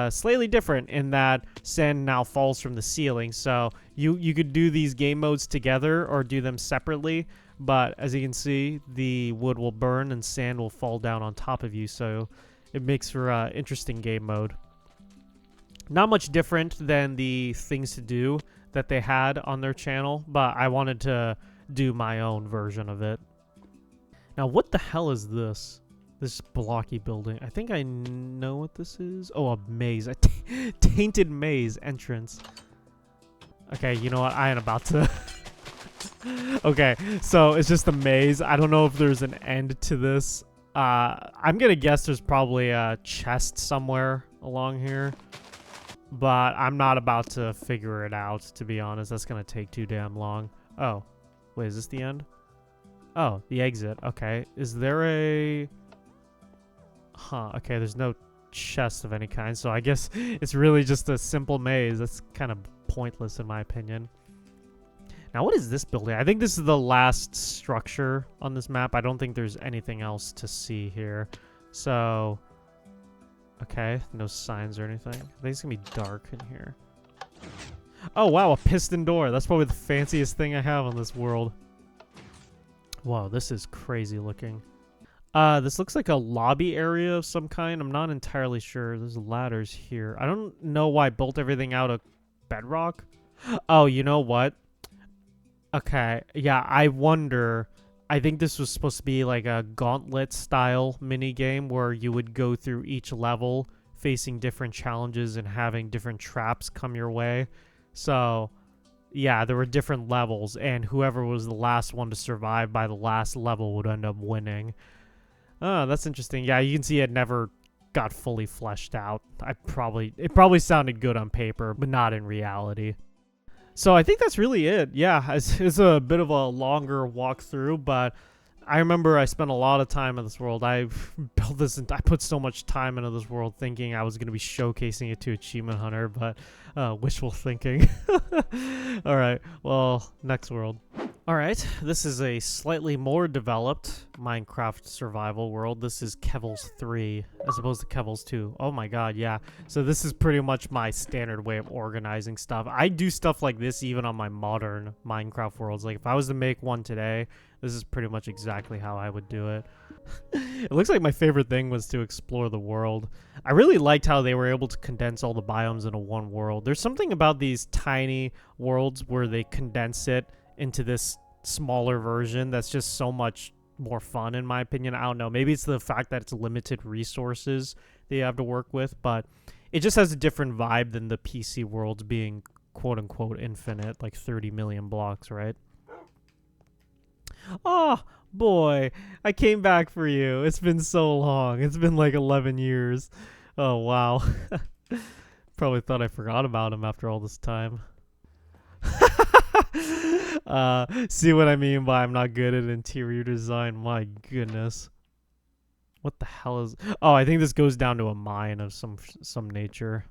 slightly different in that sand now falls from the ceiling. So you could do these game modes together or do them separately. But as you can see, the wood will burn and sand will fall down on top of you. So it makes for an interesting game mode. Not much different than the things to do that they had on their channel, but I wanted to do my own version of it. Now, what the hell is this? This blocky building. I think I know what this is. Oh, a maze. A tainted maze entrance. Okay, you know what? I ain't about to... Okay, so it's just a maze. I don't know if there's an end to this. I'm gonna guess there's probably a chest somewhere along here. But I'm not about to figure it out, to be honest. That's gonna take too damn long. Oh. Wait, is this the end? Oh, the exit. Okay. Is there a... Huh. Okay, there's no chest of any kind, so I guess it's really just a simple maze. That's kind of pointless in my opinion. Now, what is this building? I think this is the last structure on this map. I don't think there's anything else to see here. So... Okay, no signs or anything. I think it's gonna be dark in here. Oh, wow, a piston door. That's probably the fanciest thing I have on this world. Wow, this is crazy looking. This looks like a lobby area of some kind. I'm not entirely sure. There's ladders here. I don't know why I built everything out of bedrock. Oh, you know what? Okay, yeah, I wonder... I think this was supposed to be like a gauntlet-style mini-game where you would go through each level facing different challenges and having different traps come your way. So, yeah, there were different levels, and whoever was the last one to survive by the last level would end up winning. Oh, that's interesting. Yeah, you can see it never got fully fleshed out. It probably sounded good on paper, but not in reality. So I think that's really it. Yeah, it's a bit of a longer walkthrough, but I remember I spent a lot of time in this world. I've built this, and I put so much time into this world thinking I was going to be showcasing it to Achievement Hunter, but wishful thinking. All right, well, next world. All right, this is a slightly more developed Minecraft survival world. This is Kevle's 3 as opposed to Kevle's 2. Oh my god, yeah. So this is pretty much my standard way of organizing stuff. I do stuff like this even on my modern Minecraft worlds. Like if I was to make one today, this is pretty much exactly how I would do it. It looks like my favorite thing was to explore the world. I really liked how they were able to condense all the biomes into one world. There's something about these tiny worlds where they condense it into this smaller version that's just so much more fun in my opinion. I don't know, maybe it's the fact that it's limited resources that you have to work with, but it just has a different vibe than the PC worlds being quote-unquote infinite, like 30 million blocks, right? Oh, boy. I came back for you. It's been so long. It's been like 11 years. Oh, wow. Probably thought I forgot about him after all this time. See what I mean by I'm not good at interior design? My goodness. What the hell is... Oh, I think this goes down to a mine of some nature.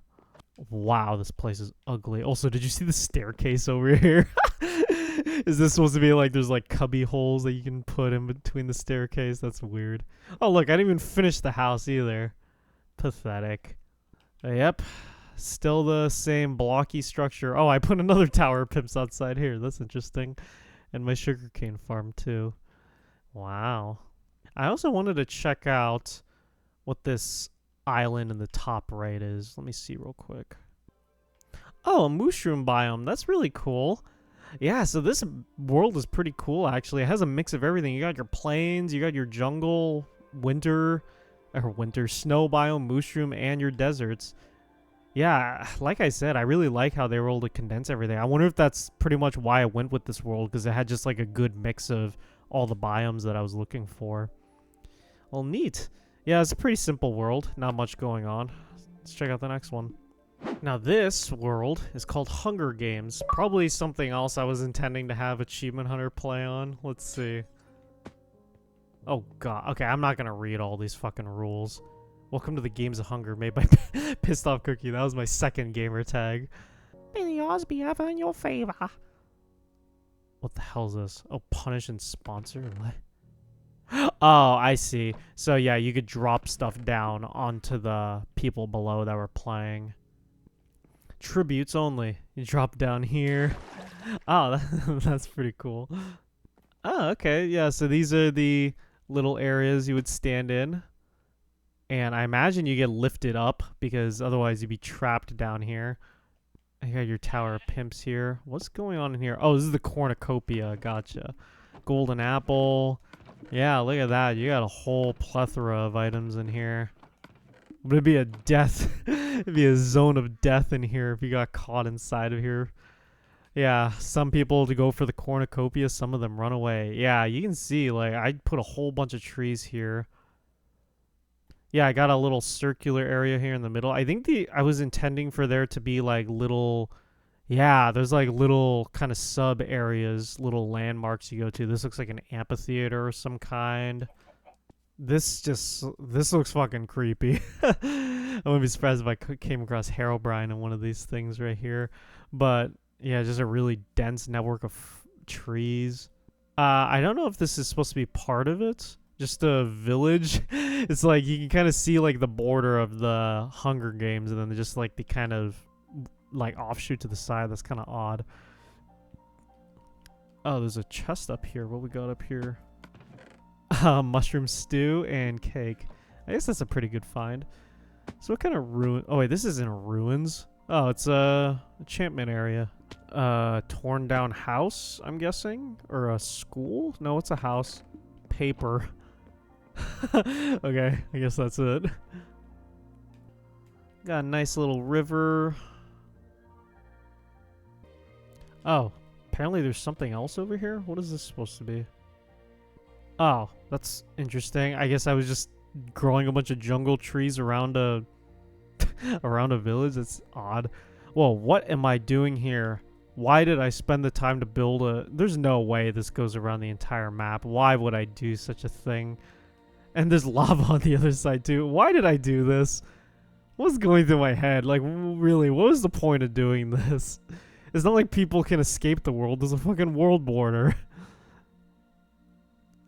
Wow, this place is ugly. Also, did you see the staircase over here? Is this supposed to be like there's like cubby holes that you can put in between the staircase? That's weird. Oh, look, I didn't even finish the house either. Pathetic. Yep. Still the same blocky structure. Oh, I put another tower of pimps outside here. That's interesting. And my sugarcane farm too. Wow. I also wanted to check out what this island in the top right is. Let me see real quick. Oh, a mushroom biome. That's really cool. Yeah, so this world is pretty cool, actually. It has a mix of everything. You got your plains, you got your jungle, winter, snow biome, mushroom, and your deserts. Yeah, like I said, I really like how they were able to condense everything. I wonder if that's pretty much why I went with this world, because it had just like a good mix of all the biomes that I was looking for. Well, neat. Yeah, it's a pretty simple world. Not much going on. Let's check out the next one. Now, this world is called Hunger Games. Probably something else I was intending to have Achievement Hunter play on. Let's see. Oh, God. Okay, I'm not going to read all these fucking rules. Welcome to the Games of Hunger made by Pissed Off Cookie. That was my second gamer tag. May the odds be ever in your favor. What the hell is this? Oh, punish and sponsor? What? Oh, I see. So, yeah, you could drop stuff down onto the people below that were playing. Tributes only. You drop down here. Oh, that's pretty cool. Oh, okay. Yeah, so these are the little areas you would stand in. And I imagine you get lifted up because otherwise you'd be trapped down here. You got your Tower of Pimps here. What's going on in here? Oh, this is the cornucopia. Gotcha. Golden apple. Yeah, look at that. You got a whole plethora of items in here. But it'd be a death. It'd be a zone of death in here if you got caught inside of here. Yeah, some people to go for the cornucopia, some of them run away. Yeah, you can see, like, I put a whole bunch of trees here. Yeah, I got a little circular area here in the middle. I think I was intending for there to be, like, little... Yeah, there's, like, little kind of sub-areas, little landmarks you go to. This looks like an amphitheater of some kind. This looks fucking creepy. I wouldn't be surprised if I came across Herobrine in one of these things right here. But, yeah, just a really dense network of trees. I don't know if this is supposed to be part of it. Just a village. It's like you can kind of see like the border of the Hunger Games and then just like the kind of like offshoot to the side. That's kind of odd. Oh, there's a chest up here. What we got up here? Mushroom stew and cake. I guess that's a pretty good find. So what kind of ruin? Oh wait, this is in ruins. Oh, it's a enchantment area. Torn down house, I'm guessing, or a school? No, it's a house. Paper. Okay, I guess that's it. Got a nice little river. Oh, apparently there's something else over here. What is this supposed to be? Oh, that's interesting. I guess I was just growing a bunch of jungle trees around a around a village. That's odd. Whoa, what am I doing here? Why did I spend the time to build a... There's no way this goes around the entire map. Why would I do such a thing? And there's lava on the other side too. Why did I do this? What's going through my head? Like, really, what was the point of doing this? It's not like people can escape the world. There's a fucking world border.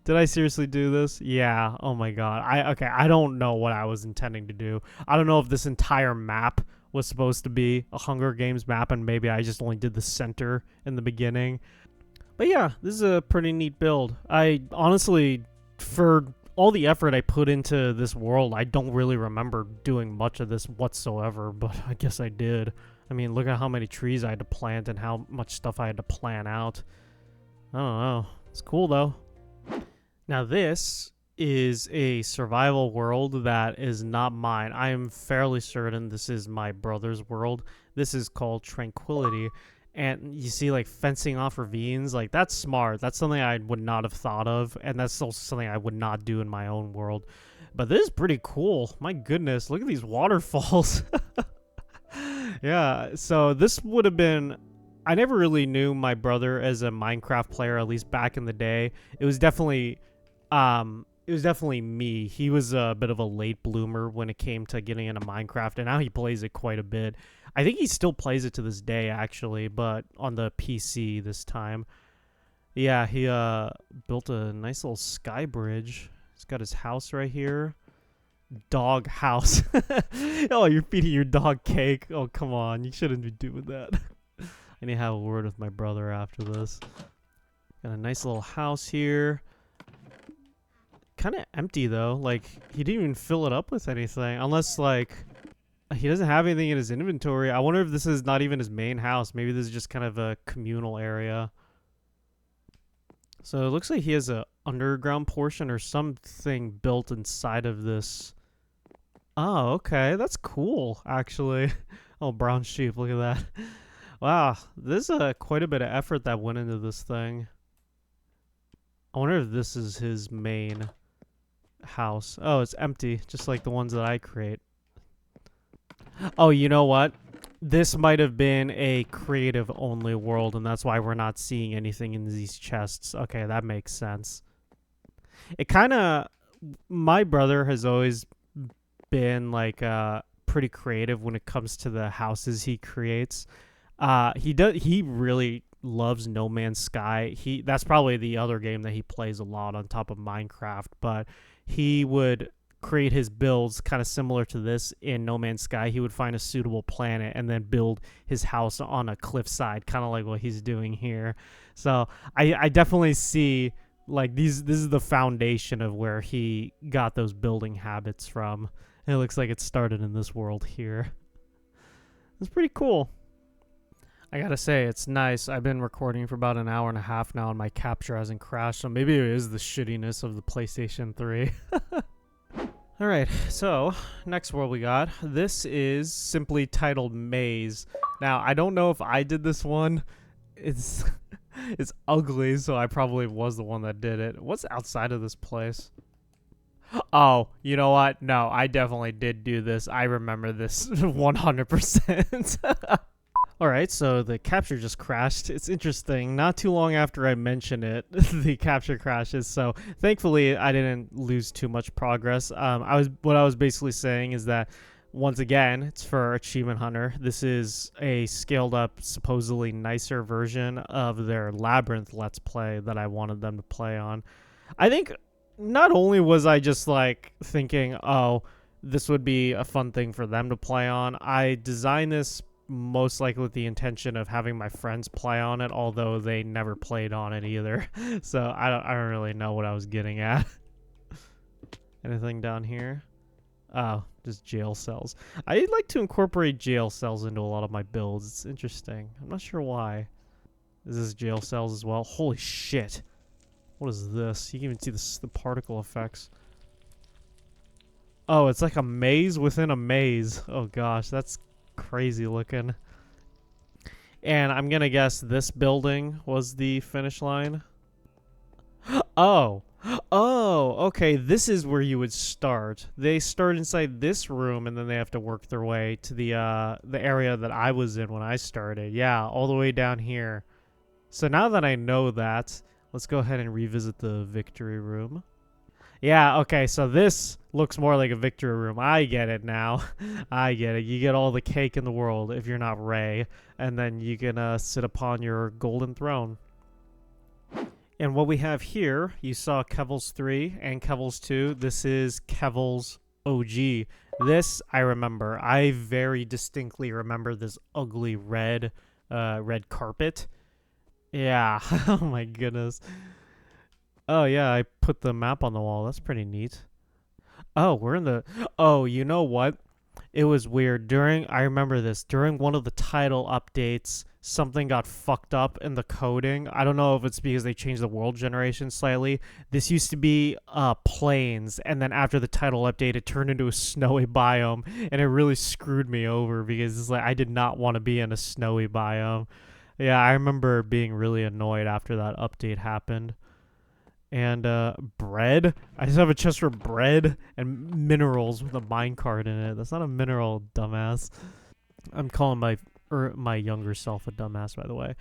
Did I seriously do this? Yeah. Oh my god. I don't know what I was intending to do. I don't know if this entire map was supposed to be a Hunger Games map and maybe I just only did the center in the beginning. But yeah, this is a pretty neat build. I honestly, for all the effort I put into this world, I don't really remember doing much of this whatsoever, but I guess I did. I mean, look at how many trees I had to plant and how much stuff I had to plan out. I don't know. It's cool though. Now this is a survival world that is not mine. I am fairly certain this is my brother's world. This is called Tranquility. And you see like fencing off ravines. Like, that's smart. That's something I would not have thought of, and that's also something I would not do in my own world. But this is pretty cool. My goodness, look at these waterfalls. Yeah, so this would have been... I never really knew my brother as a Minecraft player, at least back in the day. It was definitely me. He was a bit of a late bloomer when it came to getting into Minecraft, and now he plays it quite a bit. I think he still plays it to this day, actually, but on the PC this time. Yeah, he built a nice little sky bridge. He's got his house right here. Dog house. Oh, you're feeding your dog cake. Oh, come on. You shouldn't be doing that. I need to have a word with my brother after this. Got a nice little house here. Kind of empty, though. Like, he didn't even fill it up with anything. Unless, like, he doesn't have anything in his inventory. I wonder if this is not even his main house. Maybe this is just kind of a communal area. So it looks like he has a underground portion or something built inside of this. Oh, okay. That's cool, actually. Oh, brown sheep. Look at that. Wow. There's quite a bit of effort that went into this thing. I wonder if this is his main house. Oh, it's empty, just like the ones that I create. Oh, you know what? This might have been a creative-only world, and that's why we're not seeing anything in these chests. Okay, that makes sense. It kind of... My brother has always been, like, pretty creative when it comes to the houses he creates. He really loves No Man's Sky. That's probably the other game that he plays a lot on top of Minecraft, but he would create his builds kind of similar to this in No Man's Sky. He would find a suitable planet and then build his house on a cliffside, kind of like what he's doing here. So I definitely see, like, this is the foundation of where he got those building habits from. And it looks like it started in this world here. It's pretty cool. I gotta say, it's nice. I've been recording for about an hour and a half now, and my capture hasn't crashed, so maybe it is the shittiness of the PlayStation 3. Alright, so, next world we got. This is simply titled Maze. Now, I don't know if I did this one. It's ugly, so I probably was the one that did it. What's outside of this place? Oh, you know what? No, I definitely did do this. I remember this 100%. Alright, so the capture just crashed. It's interesting. Not too long after I mentioned it, the capture crashes. So thankfully, I didn't lose too much progress. What I was basically saying is that, once again, it's for Achievement Hunter. This is a scaled up, supposedly nicer version of their Labyrinth Let's Play that I wanted them to play on. I think not only was I just like thinking, oh, this would be a fun thing for them to play on, I designed this most likely with the intention of having my friends play on it, although they never played on it either. So I don't really know what I was getting at. Anything down here? Oh, just jail cells. I like to incorporate jail cells into a lot of my builds. It's interesting. I'm not sure why. Is this jail cells as well? Holy shit. What is this? You can even see the particle effects. Oh, it's like a maze within a maze. Oh gosh, that's crazy looking. And I'm gonna guess this building was the finish line. Oh, okay, this is where you would start. They start inside this room, and then they have to work their way to the area that I was in when I started. Yeah, all the way down here. So now that I know that, let's go ahead and revisit the victory room. Yeah, okay, so this looks more like a victory room. I get it now. I get it. You get all the cake in the world if you're not Ray, and then you can sit upon your golden throne. And what we have here, you saw Kevle's 3 and Kevle's 2. This is Kevle's OG. This, I remember. I very distinctly remember this ugly red carpet. Yeah, oh my goodness. Oh, yeah, I put the map on the wall. That's pretty neat. Oh, we're in the... Oh, you know what? It was weird. I remember this. During one of the title updates, something got fucked up in the coding. I don't know if it's because they changed the world generation slightly. This used to be plains, and then after the title update, it turned into a snowy biome, and it really screwed me over because it's like I did not want to be in a snowy biome. Yeah, I remember being really annoyed after that update happened. And bread. I just have a chest for bread and minerals with a minecart in it. That's not a mineral, dumbass. I'm calling my younger self a dumbass, by the way.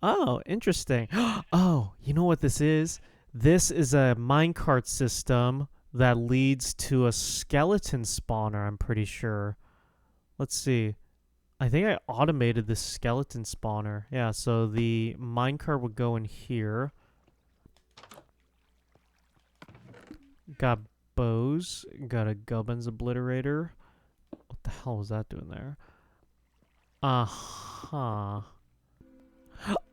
Oh, interesting. Oh, you know what this is? This is a minecart system that leads to a skeleton spawner, I'm pretty sure. Let's see. I think I automated this skeleton spawner. Yeah, so the minecart would go in here. Got bows. Got a gubbins obliterator. What the hell was that doing there? Uh-huh.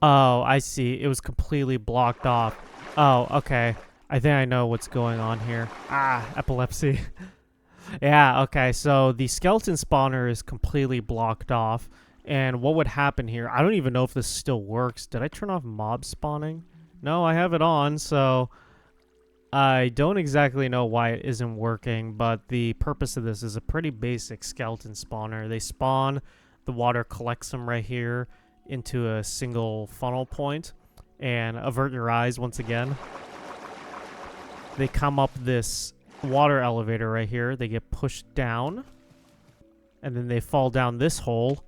Oh, I see. It was completely blocked off. Oh, okay. I think I know what's going on here. Ah, epilepsy. Yeah, okay. So the skeleton spawner is completely blocked off. And what would happen here? I don't even know if this still works. Did I turn off mob spawning? No, I have it on, so I don't exactly know why it isn't working, but the purpose of this is a pretty basic skeleton spawner. They spawn, the water collects them right here into a single funnel point, and avert your eyes once again. They come up this water elevator right here. They get pushed down, and then they fall down this hole.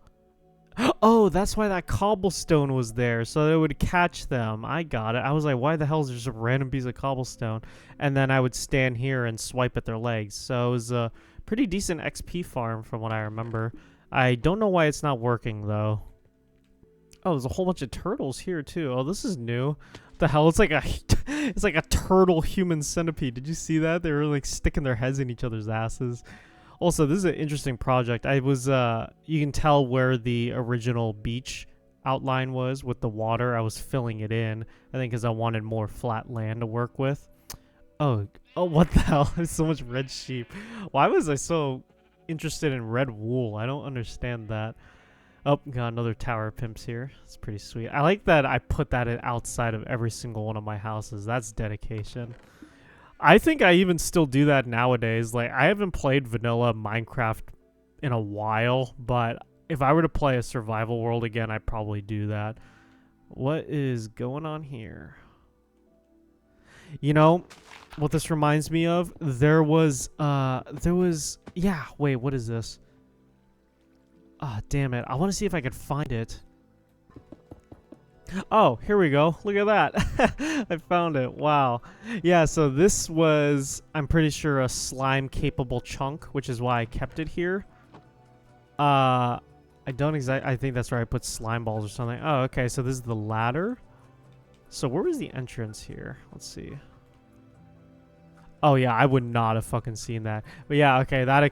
Oh, that's why that cobblestone was there, so that it would catch them. I got it. I was like, why the hell is there just a random piece of cobblestone? And then I would stand here and swipe at their legs. So it was a pretty decent XP farm from what I remember. I don't know why it's not working, though. Oh, there's a whole bunch of turtles here, too. Oh, this is new. What the hell? It's like a it's like a turtle human centipede. Did you see that? They were like sticking their heads in each other's asses. Also, this is an interesting project. I was, you can tell where the original beach outline was with the water. I was filling it in, I think because I wanted more flat land to work with. Oh, what the hell? There's so much red sheep. Why was I so interested in red wool? I don't understand that. Oh, got another tower of pimps here. It's pretty sweet. I like that I put that outside of every single one of my houses. That's dedication. I think I even still do that nowadays. Like, I haven't played vanilla Minecraft in a while, but if I were to play a survival world again, I'd probably do that. What is going on here? You know what this reminds me of? There was, yeah, wait, what is this? Ah, damn it. I want to see if I could find it. Oh, here we go. Look at that. I found it. Wow. Yeah, so this was, I'm pretty sure, a slime-capable chunk, which is why I kept it here. I think that's where I put slime balls or something. Oh, okay, so this is the ladder. So where was the entrance here? Let's see. Oh, yeah, I would not have fucking seen that. But yeah, okay, that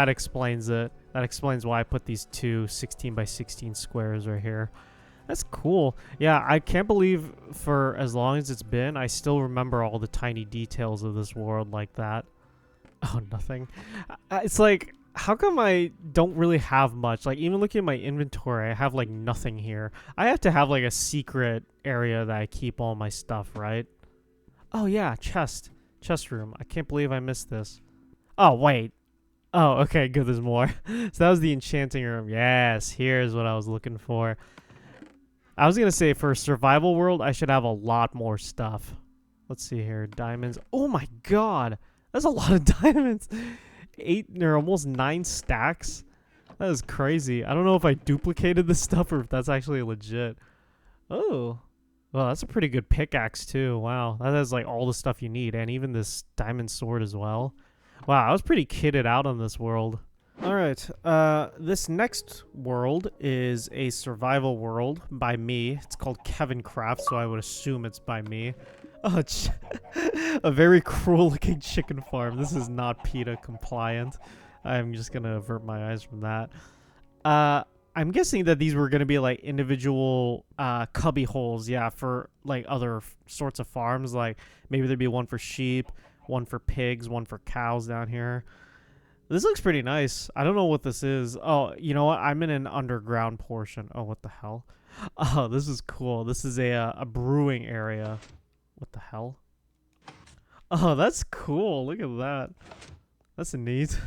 explains it. That explains why I put these two 16 by 16 squares right here. That's cool. Yeah, I can't believe for as long as it's been, I still remember all the tiny details of this world like that. Oh, nothing. It's like, how come I don't really have much? Like, even looking at my inventory, I have, like, nothing here. I have to have, like, a secret area that I keep all my stuff, right? Oh, yeah, chest. Chest room. I can't believe I missed this. Oh, wait. Oh, okay, good, there's more. So that was the enchanting room. Yes, here's what I was looking for. I was going to say, for a survival world, I should have a lot more stuff. Let's see here. Diamonds. Oh my god. That's a lot of diamonds. 8 or almost 9 stacks. That is crazy. I don't know if I duplicated this stuff or if that's actually legit. Oh. Well, that's a pretty good pickaxe too. Wow. That has like all the stuff you need. And even this diamond sword as well. Wow, I was pretty kitted out on this world. Alright, this next world is a survival world by me. It's called Kevinkraft, so I would assume it's by me. Oh, a very cruel looking chicken farm. This is not PETA compliant. I'm just gonna avert my eyes from that. I'm guessing that these were gonna be like individual cubby holes, yeah, for like other sorts of farms. Like maybe there'd be one for sheep, one for pigs, one for cows down here. This looks pretty nice. I don't know what this is. Oh, you know what? I'm in an underground portion. Oh, what the hell? Oh, this is cool. This is a brewing area. What the hell? Oh, that's cool. Look at that. That's neat.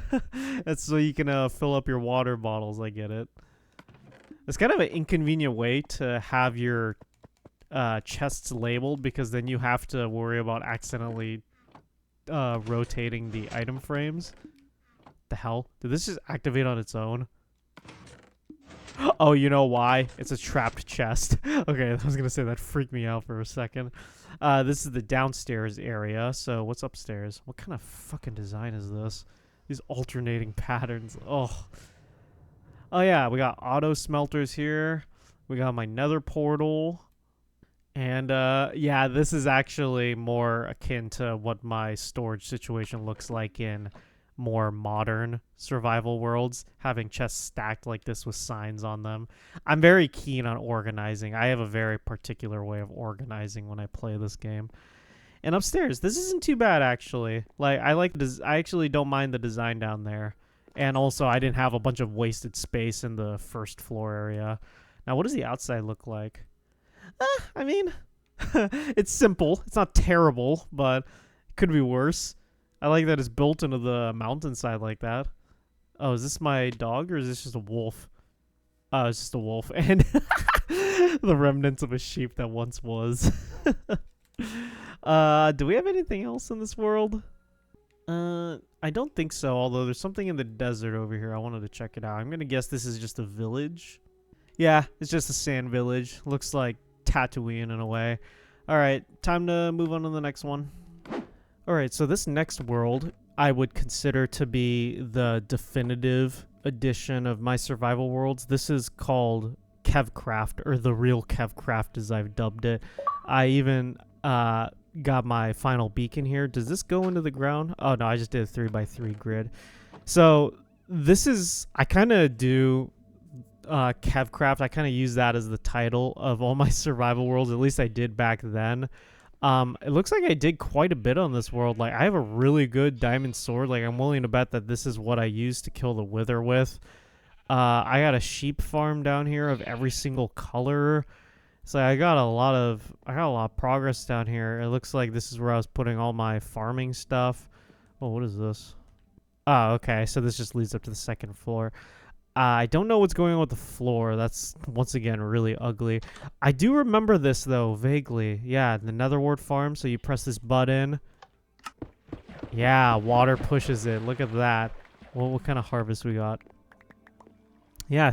That's so you can fill up your water bottles. I get it. It's kind of an inconvenient way to have your chests labeled, because then you have to worry about accidentally rotating the item frames. The hell? Did this just activate on its own? Oh, you know why? It's a trapped chest. Okay, I was gonna say that freaked me out for a second. This is the downstairs area. So what's upstairs? What kind of fucking design is this? These alternating patterns. Oh. Oh yeah, we got auto smelters here. We got my nether portal. And yeah, this is actually more akin to what my storage situation looks like in more modern survival worlds, having chests stacked like this with signs on them. I'm very keen on organizing. I have a very particular way of organizing when I play this game. And upstairs, this isn't too bad actually. Like I actually don't mind the design down there. And also I didn't have a bunch of wasted space in the first floor area. Now what does the outside look like? I mean, it's simple. It's not terrible, but it could be worse. I like that it's built into the mountainside like that. Oh, is this my dog or is this just a wolf? Oh, it's just a wolf. And the remnants of a sheep that once was. Do we have anything else in this world? I don't think so, although there's something in the desert over here. I wanted to check it out. I'm going to guess this is just a village. Yeah, it's just a sand village. Looks like Tatooine in a way. Alright, time to move on to the next one. Alright, so this next world I would consider to be the definitive edition of my survival worlds. This is called Kevcraft, or the real Kevcraft as I've dubbed it. I even got my final beacon here. Does this go into the ground? Oh no, I just did a 3x3 grid. So this is, I kind of do Kevcraft. I kind of use that as the title of all my survival worlds. At least I did back then. It looks like I did quite a bit on this world. Like I have a really good diamond sword. Like I'm willing to bet that this is what I used to kill the wither with. I got a sheep farm down here of every single color. So I got a lot of progress down here. It looks like this is where I was putting all my farming stuff. Oh, what is this? Oh, okay. So this just leads up to the second floor. I don't know what's going on with the floor. That's, once again, really ugly. I do remember this, though, vaguely. Yeah, the Netherward farm. So you press this button. Yeah, water pushes it. Look at that. Well, what kind of harvest we got? Yeah,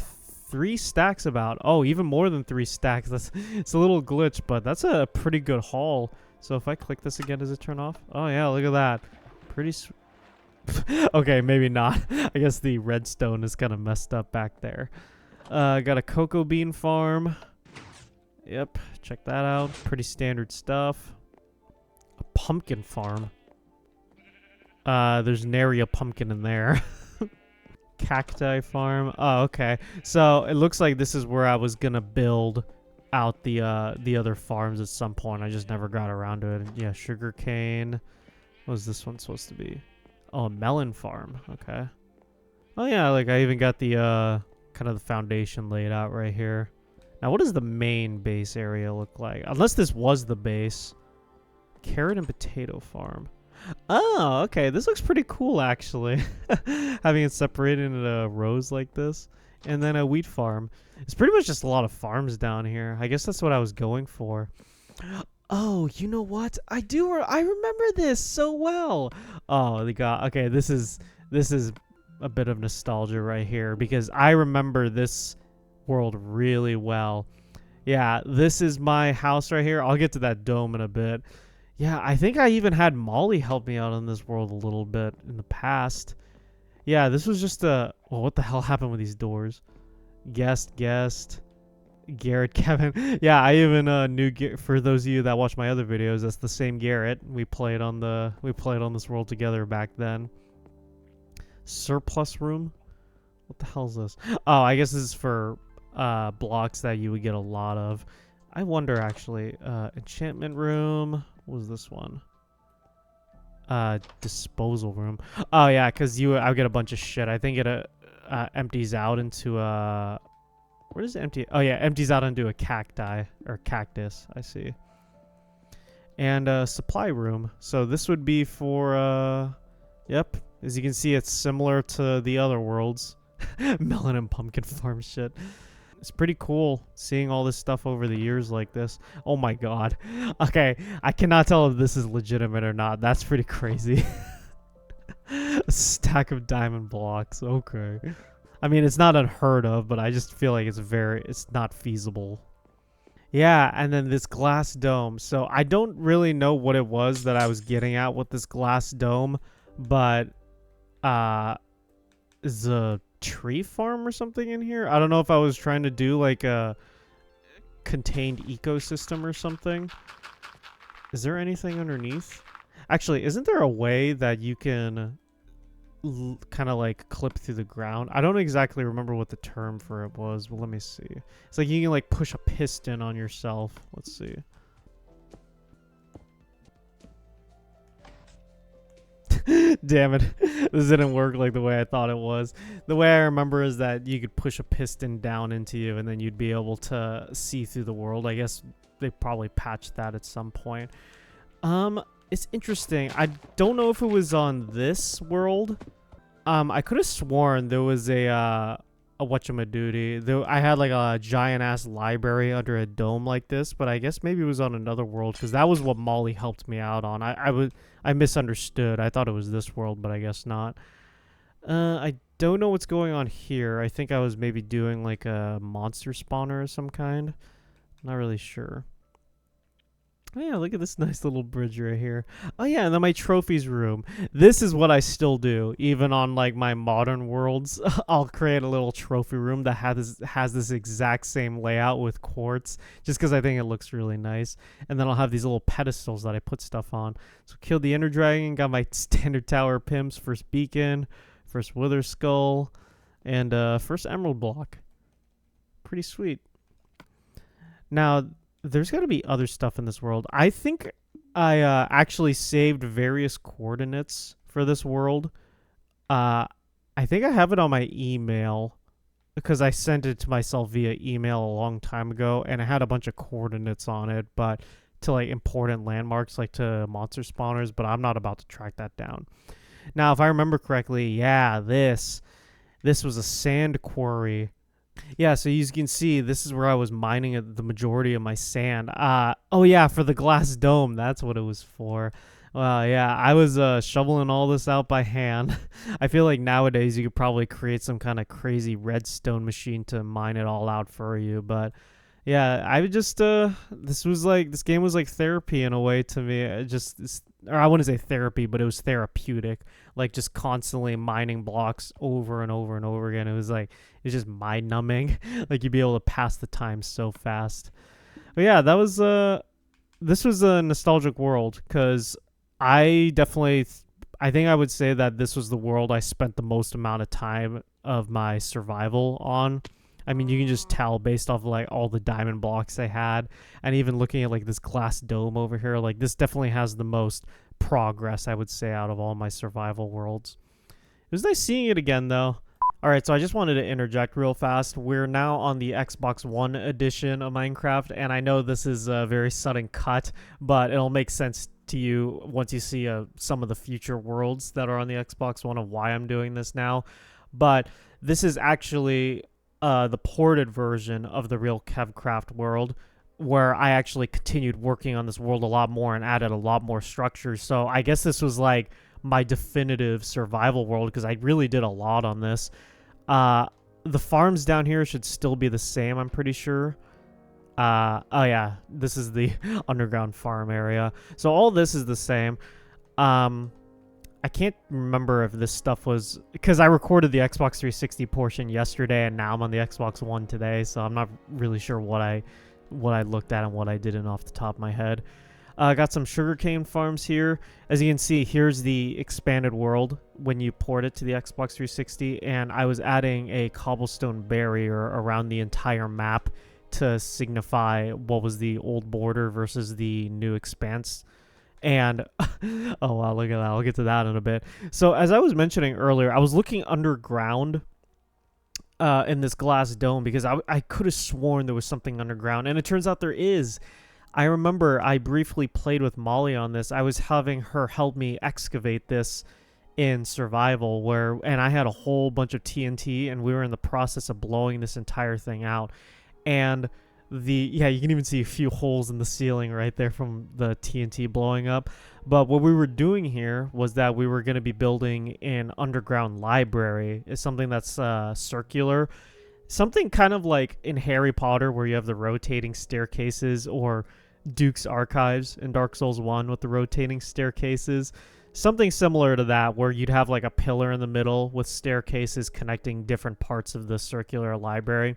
3 stacks about. Oh, even more than 3 stacks. It's a little glitch, but that's a pretty good haul. So if I click this again, does it turn off? Oh, yeah, look at that. Pretty okay, maybe not. I guess the redstone is kind of messed up back there. Got a cocoa bean farm. Yep, check that out. Pretty standard stuff. A pumpkin farm. There's nary a pumpkin in there. Cacti farm. Oh, okay. So it looks like this is where I was gonna build out the other farms at some point. I just never got around to it. Yeah, sugarcane. What was this one supposed to be? Oh, a melon farm. Okay. Oh yeah, like I even got the kind of the foundation laid out right here. Now, what does the main base area look like? Unless this was the base. Carrot and potato farm. Oh, okay. This looks pretty cool, actually. Having it separated into rows like this. And then a wheat farm. It's pretty much just a lot of farms down here. I guess that's what I was going for. Oh, you know what? I remember this so well. Oh, the god. Okay, this is a bit of nostalgia right here because I remember this world really well. Yeah, this is my house right here. I'll get to that dome in a bit. Yeah, I think I even had Molly help me out in this world a little bit in the past. Yeah, this was just a... Well, what the hell happened with these doors? Guest. Garrett, Kevin. Yeah, I even knew... For those of you that watch my other videos, that's the same Garrett. We played on this world together back then. Surplus room? What the hell is this? Oh, I guess this is for blocks that you would get a lot of. I wonder, actually. Enchantment room... What was this one? Disposal room. Oh yeah, because I get a bunch of shit. I think it empties out into a... Where does it empty? Oh yeah, empties out into a cacti or cactus. I see. And supply room. So this would be for yep. As you can see, it's similar to the other worlds. Melon and pumpkin farm shit. It's pretty cool seeing all this stuff over the years like this. Oh my god. Okay, I cannot tell if this is legitimate or not. That's pretty crazy. A stack of diamond blocks. Okay. I mean, it's not unheard of, but I just feel like it's not feasible. Yeah, and then this glass dome. So I don't really know what it was that I was getting at with this glass dome, but is a tree farm or something in here? I don't know if I was trying to do like a contained ecosystem or something. Is there anything underneath? Actually, isn't there a way that you can kind of like clip through the ground? I don't exactly remember what the term for it was, but let me see. It's like you can like push a piston on yourself. Let's see. Damn it. This didn't work like the way I thought it was. The way I remember is that you could push a piston down into you and then you'd be able to see through the world. I guess they probably patched that at some point. It's interesting. I don't know if it was on this world. I could have sworn there was a whatchamadoodie. Though I had like a giant ass library under a dome like this, but I guess maybe it was on another world because that was what Molly helped me out on. I misunderstood. I thought it was this world, but I guess not. I don't know what's going on here. I think I was maybe doing like a monster spawner of some kind. Not really sure. Oh yeah, look at this nice little bridge right here. Oh yeah, and then my trophies room. This is what I still do, even on like my modern worlds. I'll create a little trophy room that has this exact same layout with quartz, just because I think it looks really nice. And then I'll have these little pedestals that I put stuff on. So killed the Ender Dragon, got my standard tower pimps, first beacon, first wither skull, and first emerald block. Pretty sweet. Now, there's got to be other stuff in this world. I think I actually saved various coordinates for this world. I think I have it on my email because I sent it to myself via email a long time ago, and it had a bunch of coordinates on it, but to like important landmarks, like to monster spawners, but I'm not about to track that down. Now, if I remember correctly, yeah, this was a sand quarry. Yeah, so you can see this is where I was mining the majority of my sand. Oh yeah, for the glass dome, that's what it was for. Yeah, I was shoveling all this out by hand. I feel like nowadays you could probably create some kind of crazy redstone machine to mine it all out for you, but yeah, I would just this game was like therapy in a way to me. Or I wouldn't say therapy, but it was therapeutic. Like just constantly mining blocks over and over and over again. It was just mind numbing. Like you'd be able to pass the time so fast. But yeah, this was a nostalgic world because I think I would say that this was the world I spent the most amount of time of my survival on. I mean, you can just tell based off of, like all the diamond blocks they had, and even looking at like this glass dome over here, like this definitely has the most progress, I would say, out of all my survival worlds. It was nice seeing it again, though. All right, so I just wanted to interject real fast. We're now on the Xbox One edition of Minecraft, and I know this is a very sudden cut, but it'll make sense to you once you see some of the future worlds that are on the Xbox One of why I'm doing this now. But this is actually the ported version of the real Kevcraft world, where I actually continued working on this world a lot more and added a lot more structures. So I guess this was like my definitive survival world because I really did a lot on this. The farms down here should still be the same, I'm pretty sure. Oh yeah, this is the underground farm area. So all this is the same. I can't remember if this stuff was because I recorded the Xbox 360 portion yesterday and now I'm on the Xbox One today, so I'm not really sure what I looked at and what I didn't off the top of my head. Got some sugarcane farms here. As you can see, here's the expanded world when you port it to the Xbox 360, and I was adding a cobblestone barrier around the entire map to signify what was the old border versus the new expanse. And oh wow, look at that. I'll get to that in a bit. So as I was mentioning earlier, I was looking underground in this glass dome because I could have sworn there was something underground, and it turns out there is. I remember I briefly played with Molly on this. I was having her help me excavate this, in survival and I had a whole bunch of TNT and we were in the process of blowing this entire thing out. And you can even see a few holes in the ceiling right there from the TNT blowing up. But what we were doing here was that we were going to be building an underground library. It's something that's circular, something kind of like in Harry Potter where you have the rotating staircases, or Duke's Archives in Dark Souls 1 with the rotating staircases. Something similar to that, where you'd have like a pillar in the middle with staircases connecting different parts of the circular library.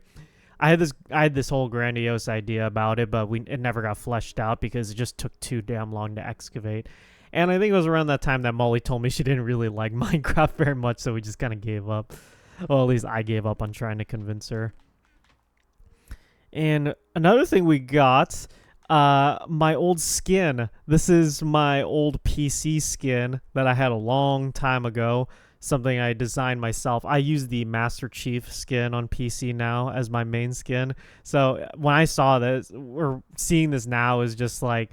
I had this whole grandiose idea about it, but it never got fleshed out because it just took too damn long to excavate. And I think it was around that time that Molly told me she didn't really like Minecraft very much, so we just kind of gave up. Well, at least I gave up on trying to convince her. And another thing we got, my old skin. This is my old PC skin that I had a long time ago. Something I designed myself. I use the Master Chief skin on PC now as my main skin. So when I saw this, or seeing this now, is just like,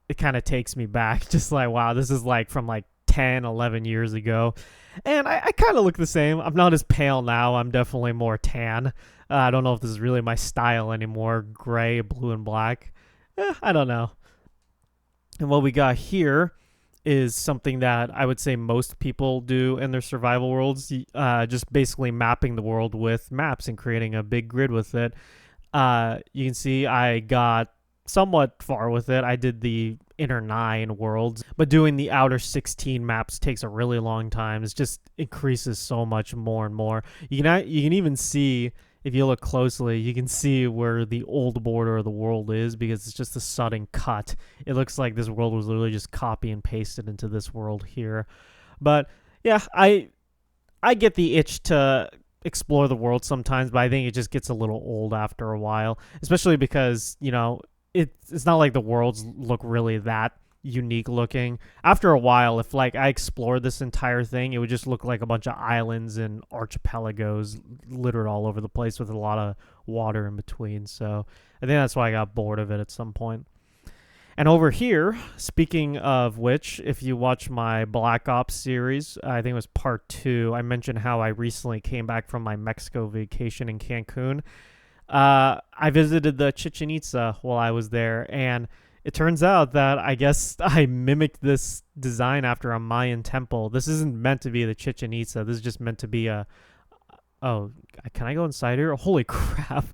it kind of takes me back. Just like, wow, this is like from like 10, 11 years ago. And I kind of look the same. I'm not as pale now. I'm definitely more tan. I don't know if this is really my style anymore. Gray, blue, and black. I don't know. And what we got here is something that I would say most people do in their survival worlds, just basically mapping the world with maps and creating a big grid with it. You can see I got somewhat far with it. I did the inner 9 worlds, but doing the outer 16 maps takes a really long time. It just increases so much more and more. You can even see, if you look closely, you can see where the old border of the world is, because it's just a sudden cut. It looks like this world was literally just copy and pasted into this world here. But yeah, I get the itch to explore the world sometimes, but I think it just gets a little old after a while, especially because, it's not like the worlds look really that unique looking. After a while, if like I explored this entire thing, it would just look like a bunch of islands and archipelagos littered all over the place with a lot of water in between. So I think that's why I got bored of it at some point. And over here, speaking of which, if you watch my Black Ops series, I think it was part 2, I mentioned how I recently came back from my Mexico vacation in Cancun. I visited the Chichen Itza while I was there, and it turns out that I guess I mimicked this design after a Mayan temple. This isn't meant to be the Chichen Itza. This is just meant to be a... Oh, can I go inside here? Holy crap.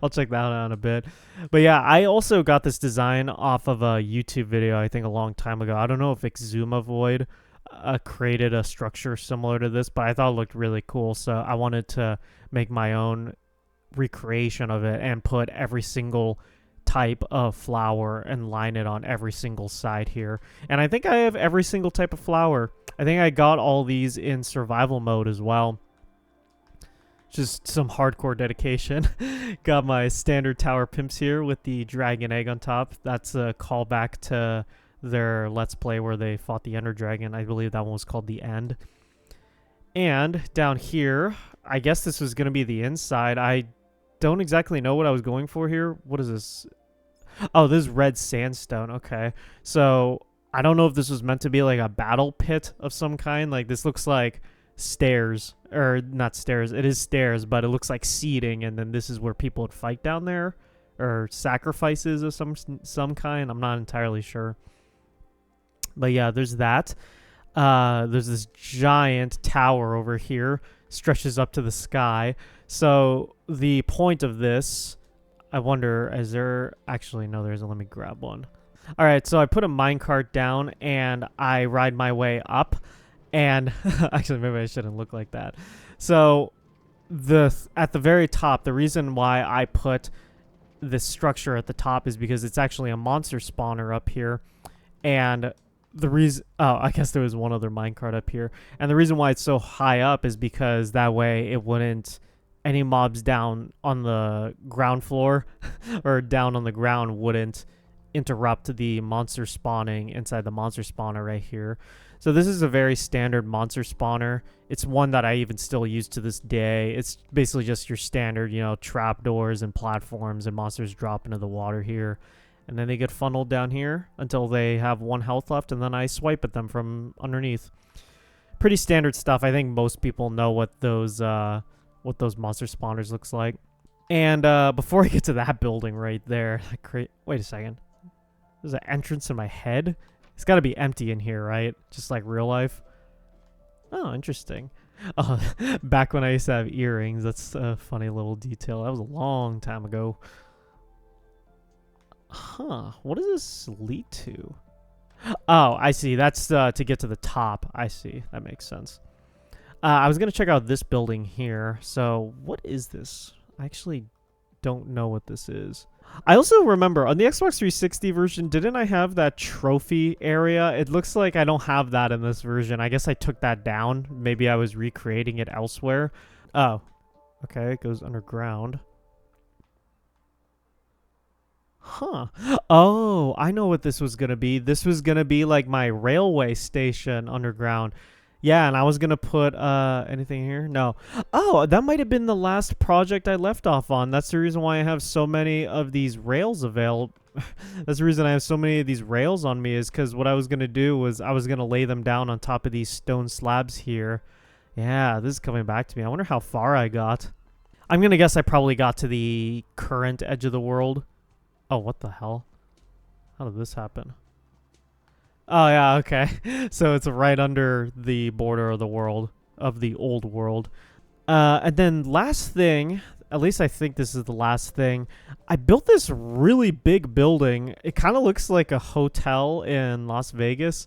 I'll check that out in a bit. But yeah, I also got this design off of a YouTube video, I think a long time ago. I don't know if Exuma Void created a structure similar to this, but I thought it looked really cool. So I wanted to make my own recreation of it and put every single type of flower and line it on every single side here. And I think I have every single type of flower. I think I got all these in survival mode as well. Just some hardcore dedication. Got my standard tower pimps here with the dragon egg on top. That's a callback to their Let's Play where they fought the Ender Dragon. I believe that one was called The End. And down here, I guess this was going to be the inside. I don't exactly know what I was going for here. What is this? Oh, this is red sandstone. Okay. So I don't know if this was meant to be like a battle pit of some kind. Like this looks like stairs, or not stairs. It is stairs, but it looks like seating. And then this is where people would fight down there, or sacrifices of some kind. I'm not entirely sure. But yeah, there's that. There's this giant tower over here, stretches up to the sky. So the point of this, I wonder, is there... Actually, no, there isn't. Let me grab one. All right, so I put a minecart down, and I ride my way up. And actually, maybe I shouldn't look like that. So at the very top, the reason why I put this structure at the top is because it's actually a monster spawner up here. And the reason... Oh, I guess there was one other minecart up here. And the reason why it's so high up is because that way it wouldn't... Any mobs down on the ground floor or down on the ground wouldn't interrupt the monster spawning inside the monster spawner right here. So this is a very standard monster spawner. It's one that I even still use to this day. It's basically just your standard, trapdoors and platforms, and monsters drop into the water here. And then they get funneled down here until they have 1 health left, and then I swipe at them from underneath. Pretty standard stuff. I think most people know what those monster spawners looks like. And before I get to that building right there, wait a second. There's an entrance in my head. It's got to be empty in here, right? Just like real life. Oh, interesting. Oh, back when I used to have earrings. That's a funny little detail. That was a long time ago. Huh. What does this lead to? Oh, I see. That's to get to the top. I see. That makes sense. I was going to check out this building here. So what is this? I actually don't know what this is. I also remember on the Xbox 360 version, didn't I have that trophy area? It looks like I don't have that in this version. I guess I took that down. Maybe I was recreating it elsewhere. Oh, okay. It goes underground. Huh. Oh, I know what this was going to be. This was going to be like my railway station underground. Yeah, and I was going to put anything here? No. Oh, that might have been the last project I left off on. That's the reason why I have so many of these rails available. That's the reason I have so many of these rails on me, is because what I was going to do was I was going to lay them down on top of these stone slabs here. Yeah, this is coming back to me. I wonder how far I got. I'm going to guess I probably got to the current edge of the world. Oh, what the hell? How did this happen? Oh, yeah, okay. So it's right under the border of the world, of the old world. And then last thing, at least I think this is the last thing, I built this really big building. It kind of looks like a hotel in Las Vegas.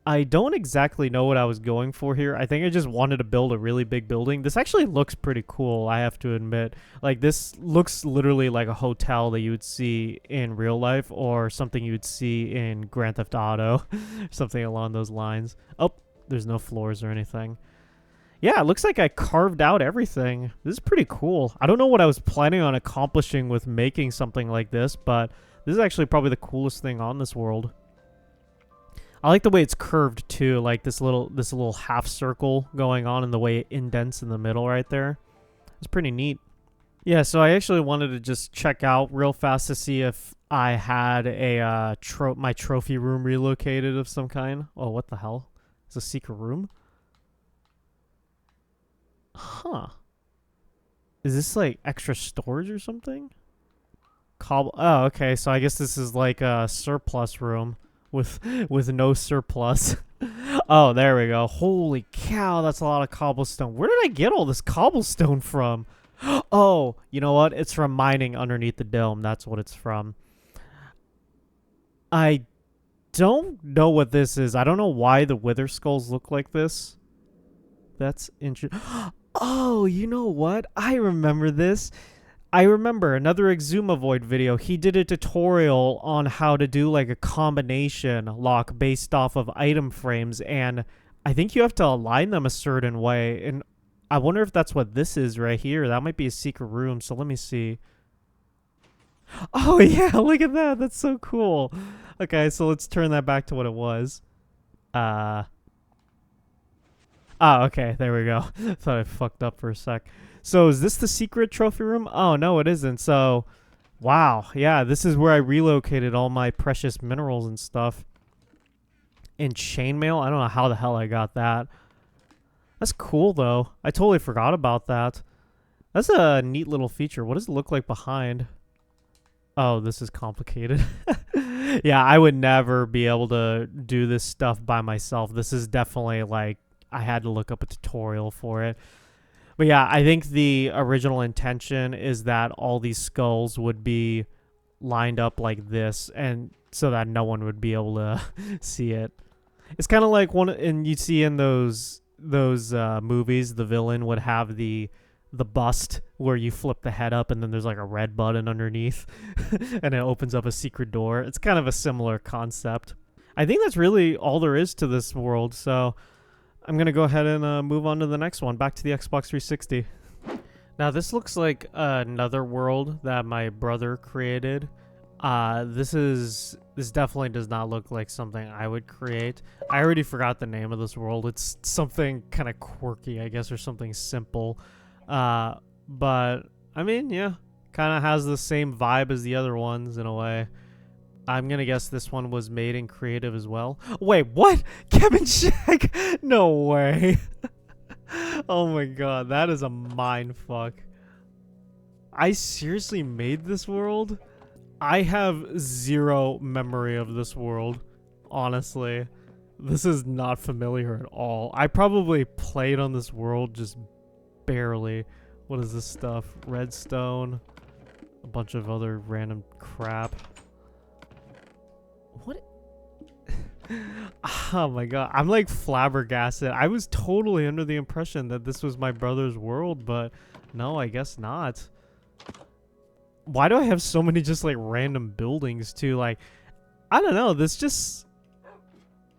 I don't exactly know what I was going for here. I think I just wanted to build a really big building. This actually looks pretty cool, I have to admit. Like, this looks literally like a hotel that you would see in real life, or something you would see in Grand Theft Auto, something along those lines. Oh, there's no floors or anything. Yeah, it looks like I carved out everything. This is pretty cool. I don't know what I was planning on accomplishing with making something like this, but this is actually probably the coolest thing on this world. I like the way it's curved too, like this little half circle going on, and the way it indents in the middle right there. It's pretty neat. Yeah, so I actually wanted to just check out real fast to see if I had a my trophy room relocated of some kind. Oh, what the hell? It's a secret room? Huh. Is this like extra storage or something? Oh, okay. So I guess this is like a surplus room with no surplus. Oh, there we go. Holy cow, that's a lot of cobblestone. Where did I get all this cobblestone from? Oh, you know what? It's from mining underneath the dome. That's what it's from. I don't know what this is. I don't know why the wither skulls look like this. That's interesting. Oh, you know what? I remember this. I remember another Exumavoid video. He did a tutorial on how to do like a combination lock based off of item frames, and I think you have to align them a certain way, and I wonder if that's what this is right here. That might be a secret room, so let me see. Oh yeah, look at that. That's so cool. Okay, so let's turn that back to what it was. Oh, okay, there we go. Thought I fucked up for a sec. So is this the secret trophy room? Oh, no, it isn't. So, wow. Yeah, this is where I relocated all my precious minerals and stuff. And chainmail? I don't know how the hell I got that. That's cool, though. I totally forgot about that. That's a neat little feature. What does it look like behind? Oh, this is complicated. Yeah, I would never be able to do this stuff by myself. This is definitely like, I had to look up a tutorial for it. But yeah, I think the original intention is that all these skulls would be lined up like this, and so that no one would be able to see it. It's kind of like and you see in those movies, the villain would have the bust where you flip the head up and then there's like a red button underneath and it opens up a secret door. It's kind of a similar concept. I think that's really all there is to this world, so I'm going to go ahead and move on to the next one, back to the Xbox 360. Now, this looks like another world that my brother created. This definitely does not look like something I would create. I already forgot the name of this world. It's something kind of quirky, I guess, or something simple. But, I mean, yeah, kind of has the same vibe as the other ones in a way. I'm gonna guess this one was made in creative as well. Wait, what? Kevin Shack? No way. Oh my god, that is a mind fuck. I seriously made this world? I have zero memory of this world, honestly. This is not familiar at all. I probably played on this world just barely. What is this stuff? Redstone. A bunch of other random crap. What? Oh my god. I'm like flabbergasted. I was totally under the impression that this was my brother's world, but no, I guess not. Why do I have so many just like random buildings too? Like, I don't know. This just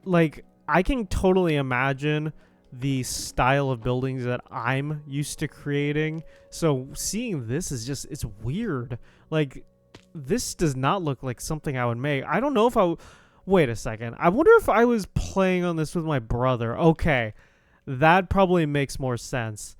like, I can totally imagine the style of buildings that I'm used to creating. So seeing this is just, it's weird. Like, this does not look like something I would make. I don't know if wait a second. I wonder if I was playing on this with my brother. Okay. That probably makes more sense.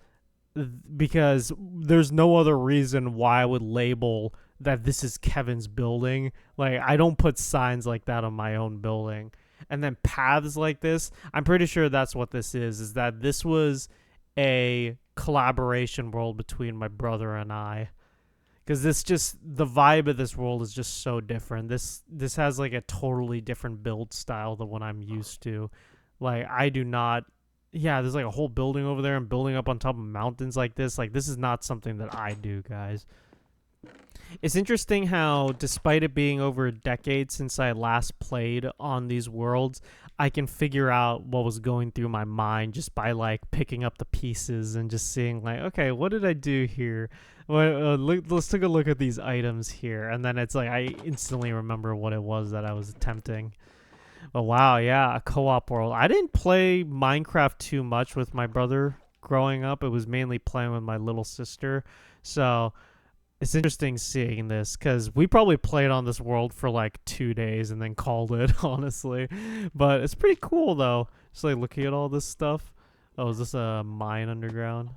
Because there's no other reason why I would label that this is Kevin's building. Like, I don't put signs like that on my own building. And then paths like this, I'm pretty sure that's what this is that this was a collaboration world between my brother and I. Because this just, the vibe of this world is just so different. This has like a totally different build style than what I'm used to. Like, I do not, yeah, there's like a whole building over there and building up on top of mountains like this. Like, this is not something that I do, guys. It's interesting how, despite it being over a decade since I last played on these worlds, I can figure out what was going through my mind just by, like, picking up the pieces and just seeing, like, okay, what did I do here? Well, let's take a look at these items here. And then it's like, I instantly remember what it was that I was attempting. Oh, wow, yeah, a co-op world. I didn't play Minecraft too much with my brother growing up. It was mainly playing with my little sister. So it's interesting seeing this because we probably played on this world for like 2 days and then called it, honestly. But it's pretty cool, though. Just like looking at all this stuff. Oh, is this a mine underground?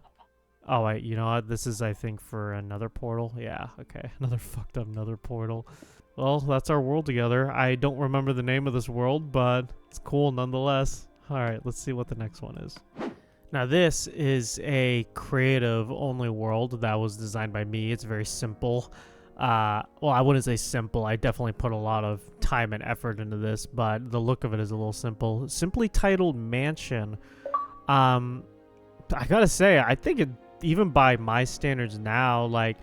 Oh, wait, you know what? This is, I think, for another portal. Yeah, okay. Another fucked up another portal. Well, that's our world together. I don't remember the name of this world, but it's cool nonetheless. Alright, let's see what the next one is. Now, this is a creative-only world that was designed by me. It's very simple. Well, I wouldn't say simple. I definitely put a lot of time and effort into this, but the look of it is a little simple. Simply titled Mansion. I gotta say, I think it, even by my standards now, like,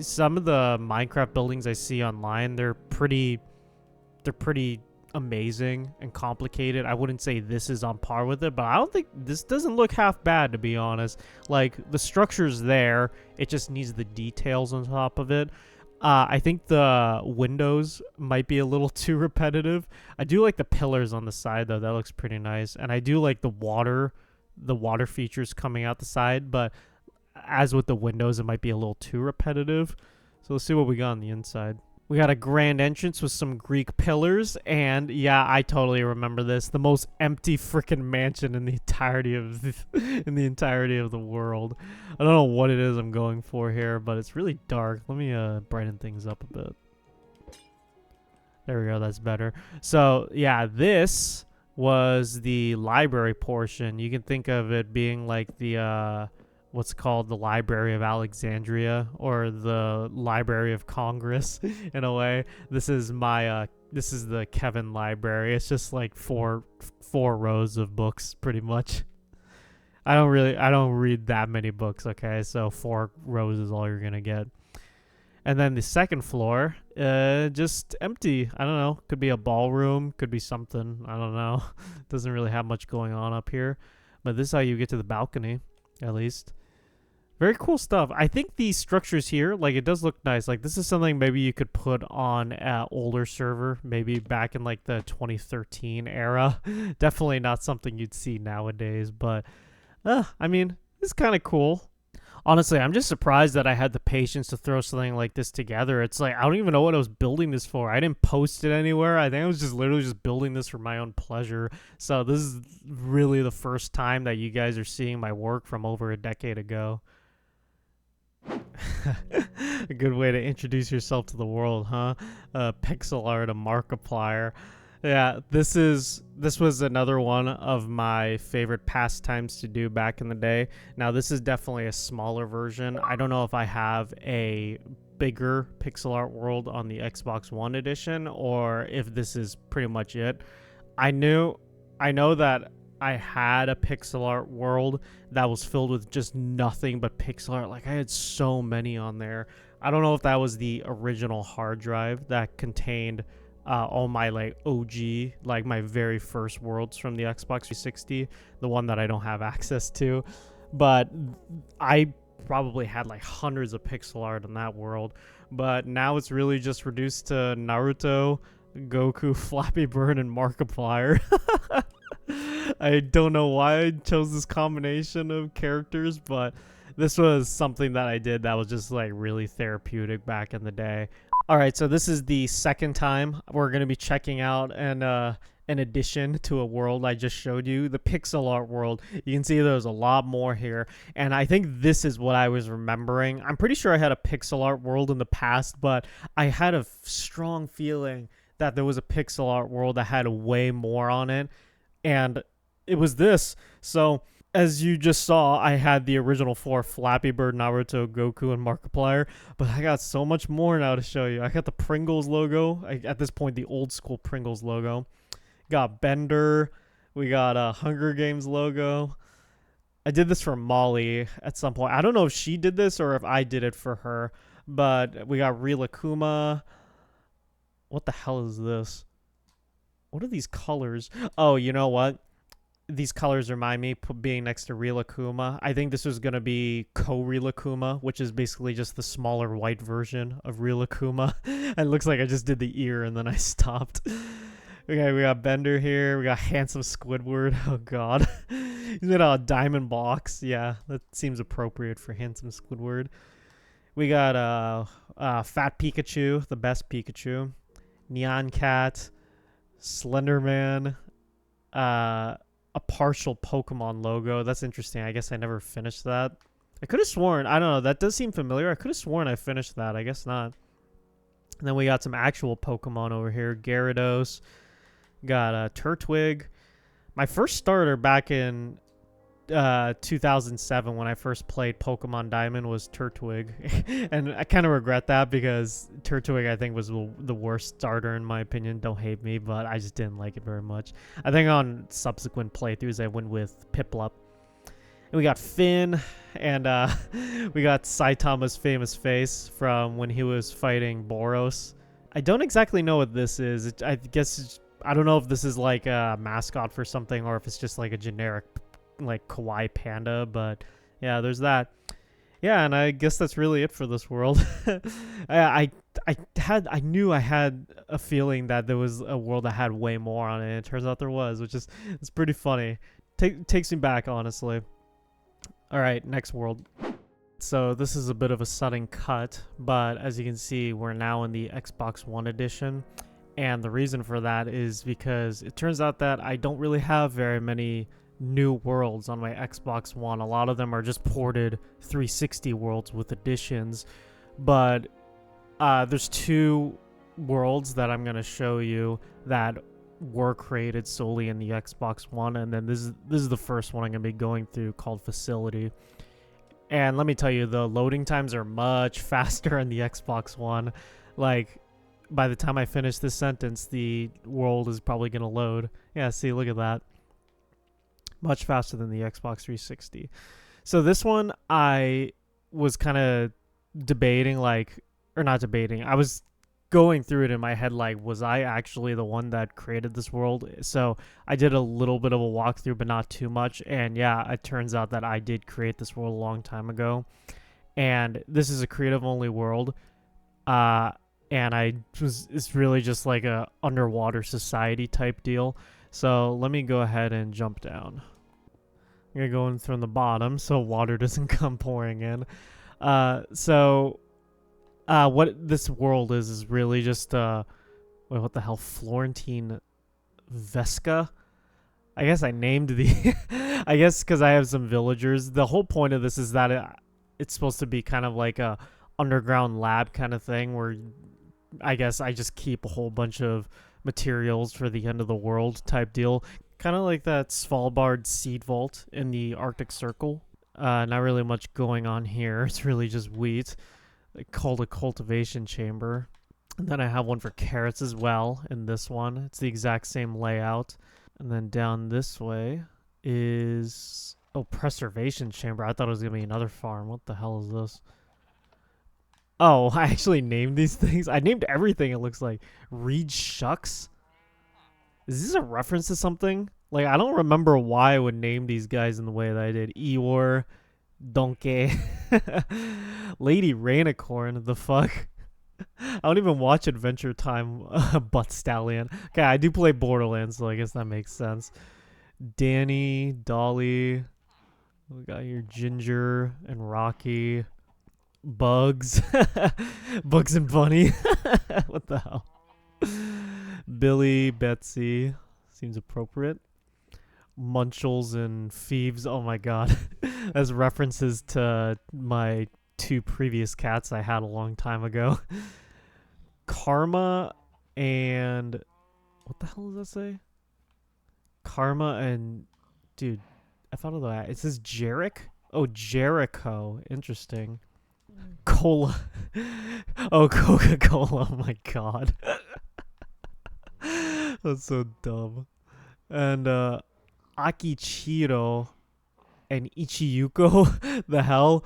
some of the Minecraft buildings I see online, they're pretty amazing and complicated. I wouldn't say this is on par with it, but I don't think this doesn't look half bad, to be honest. Like, the structure's there, it just needs the details on top of it. I think the windows might be a little too repetitive. I do like the pillars on the side, though. That looks pretty nice. And I do like the water features coming out the side, but as with the windows, it might be a little too repetitive. So let's see what we got on the inside. We got a grand entrance with some Greek pillars, and yeah, I totally remember this. The most empty freaking mansion in the entirety of the world. I don't know what it is I'm going for here, but it's really dark. Let me brighten things up a bit. There we go, that's better. So yeah, this was the library portion. You can think of it being like the what's called the Library of Alexandria, or the Library of Congress in a way. This is my this is the Kevin library. It's just like four rows of books pretty much. I don't read that many books, okay? So 4 rows is all you're going to get. And then the second floor, just empty. I don't know. Could be a ballroom, could be something. I don't know. Doesn't really have much going on up here. But this is how you get to the balcony, at least. Very cool stuff. I think these structures here, like, it does look nice. Like, this is something maybe you could put on an older server, maybe back in, like, the 2013 era. Definitely not something you'd see nowadays, but, I mean, it's kind of cool. Honestly, I'm just surprised that I had the patience to throw something like this together. It's like, I don't even know what I was building this for. I didn't post it anywhere. I think I was just literally just building this for my own pleasure. So this is really the first time that you guys are seeing my work from over a decade ago. A good way to introduce yourself to the world, huh? Pixel art, a Markiplier. Yeah, this was another one of my favorite pastimes to do back in the day. Now this is definitely a smaller version. I don't know if I have a bigger pixel art world on the Xbox One edition or if this is pretty much it. I know that I had a pixel art world that was filled with just nothing but pixel art. Like I had so many on there. I don't know if that was the original hard drive that contained all my like OG, like my very first worlds from the Xbox 360, the one that I don't have access to. But I probably had like hundreds of pixel art in that world. But now it's really just reduced to Naruto, Goku, Flappy Bird, and Markiplier. I don't know why I chose this combination of characters, but this was something that I did that was just like really therapeutic back in the day. All right, so this is the second time we're going to be checking out an addition to a world I just showed you, the pixel art world. You can see there's a lot more here, and I think this is what I was remembering. I'm pretty sure I had a pixel art world in the past, but I had a strong feeling that there was a pixel art world that had way more on it, and it was this. So as you just saw, I had the original four: Flappy Bird, Naruto, Goku, and Markiplier, but I got so much more now to show you. I got the Pringles logo, at this point the old school Pringles logo. Got Bender, we got a Hunger Games logo. I did this for Molly at some point. I don't know if she did this or if I did it for her, but we got Reel Akuma. What the hell is this? What are these colors? Oh, you know what? These colors remind me being next to Reel Akuma. I think this was going to be Reel Akuma, which is basically just the smaller white version of Reel Akuma. It looks like I just did the ear and then I stopped. Okay, we got Bender here. We got Handsome Squidward. Oh, God. He's made out of diamond box. Yeah, that seems appropriate for Handsome Squidward. We got Fat Pikachu, the best Pikachu. Neon Cat. Slenderman. A partial Pokemon logo. That's interesting. I guess I never finished that. I could have sworn, I don't know, that does seem familiar. I could have sworn I finished that. I guess not. And then we got some actual Pokemon over here. Gyarados. Got Turtwig. My first starter back in 2007 when I first played Pokemon Diamond was Turtwig. And I kind of regret that because Turtwig I think was the worst starter in my opinion. Don't hate me, but I just didn't like it very much. I think on subsequent playthroughs I went with Piplup. And we got Finn, and we got Saitama's famous face from when he was fighting Boros. I don't exactly know what this is. I guess I don't know if this is like a mascot for something or if it's just like a generic like kawaii panda, but yeah, there's that. Yeah, and I guess that's really it for this world. I knew I had a feeling that there was a world that had way more on it, and it turns out there was, which is it's pretty funny. Takes me back, honestly. All right, next world. So this is a bit of a sudden cut, but as you can see, we're now in the Xbox One edition. And the reason for that is because it turns out that I don't really have very many new worlds on my Xbox One. A lot of them are just ported 360 worlds with additions. But there's two worlds that I'm going to show you that were created solely in the Xbox One. And then this is the first one I'm going to be going through, called Facility. And let me tell you, the loading times are much faster on the Xbox One. Like, by the time I finish this sentence, the world is probably going to load. Yeah, see, look at that. Much faster than the Xbox 360. So this one, I was kind of debating, not debating. I was going through it in my head, like, was I actually the one that created this world? So I did a little bit of a walkthrough, but not too much. And yeah, it turns out that I did create this world a long time ago. And this is a creative-only world. And it's really just like a underwater society type deal. So let me go ahead and jump down. I'm going to go in from the bottom so water doesn't come pouring in. What this world is really just, wait, what the hell? Florentine Vesca? I guess I named the, I guess because I have some villagers. The whole point of this is that it's supposed to be kind of like a underground lab kind of thing where I guess I just keep a whole bunch of materials for the end of the world type deal. Kind of like that Svalbard seed vault in the Arctic Circle. Not really much going on here. It's really just wheat. Called a cultivation chamber. And then I have one for carrots as well in this one. It's the exact same layout. And then down this way is... Oh, preservation chamber. I thought it was going to be another farm. What the hell is this? Oh, I actually named these things. I named everything, it looks like. Reed Shucks? Is this a reference to something? Like, I don't remember why I would name these guys in the way that I did. Eeyore, Donkey, Lady Rainicorn, the fuck? I don't even watch Adventure Time, Butt Stallion. Okay, I do play Borderlands, so I guess that makes sense. Danny, Dolly, we got here Ginger and Rocky, Bugs, Bugs and Bunny. What the hell? Billy, Betsy, seems appropriate. Munchels and Phoebes. Oh my god. As references to my 2 previous cats I had a long time ago. Karma and... What the hell does that say? Karma and... Dude, I thought of that. It says Jarek? Oh, Jericho. Interesting. Cola. Oh, Coca-Cola. Oh my god. That's so dumb. And, Akichiro and Ichiyuko. The hell?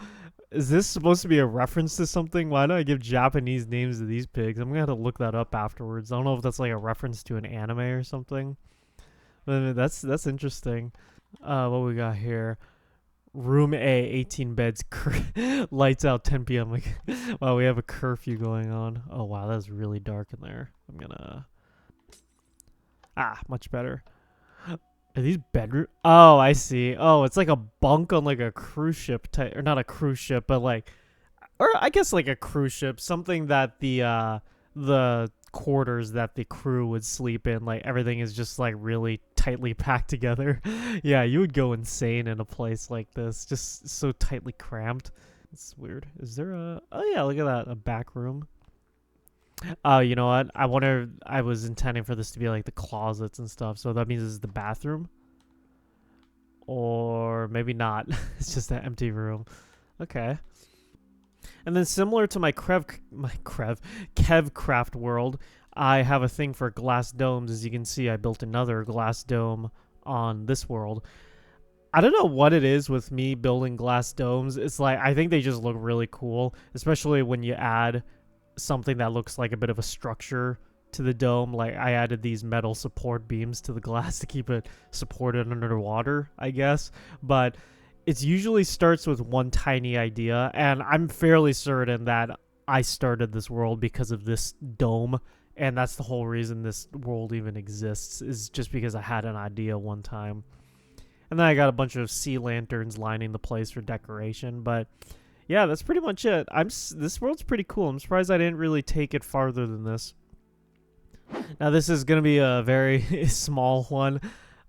Is this supposed to be a reference to something? Why do I give Japanese names to these pigs? I'm gonna have to look that up afterwards. I don't know if that's like a reference to an anime or something. But that's interesting. What we got here? Room A, 18 beds, lights out 10 p.m. Like, wow, we have a curfew going on. Oh wow, that's really dark in there. I'm gonna... much better. Are these bedroom? Oh, I see. Oh, it's like a bunk on like a cruise ship type, or not a cruise ship, but like, or I guess like a cruise ship, something that the quarters that the crew would sleep in, like everything is just like really tightly packed together. Yeah, you would go insane in a place like this, just so tightly cramped. It's weird. Is there a... Oh yeah, look at that, a back room. Oh, you know what? I was intending for this to be like the closets and stuff, so that means this is the bathroom. Or maybe not. It's just an empty room. Okay. And then similar to my Kevcraft world, I have a thing for glass domes. As you can see, I built another glass dome on this world. I don't know what it is with me building glass domes. It's like, I think they just look really cool, especially when you add something that looks like a bit of a structure to the dome. Like, I added these metal support beams to the glass to keep it supported underwater, I guess. But it usually starts with one tiny idea, and I'm fairly certain that I started this world because of this dome, and that's the whole reason this world even exists, is just because I had an idea one time. And then I got a bunch of sea lanterns lining the place for decoration, but yeah, that's pretty much it. This world's pretty cool. I'm surprised I didn't really take it farther than this. Now, this is going to be a very small one.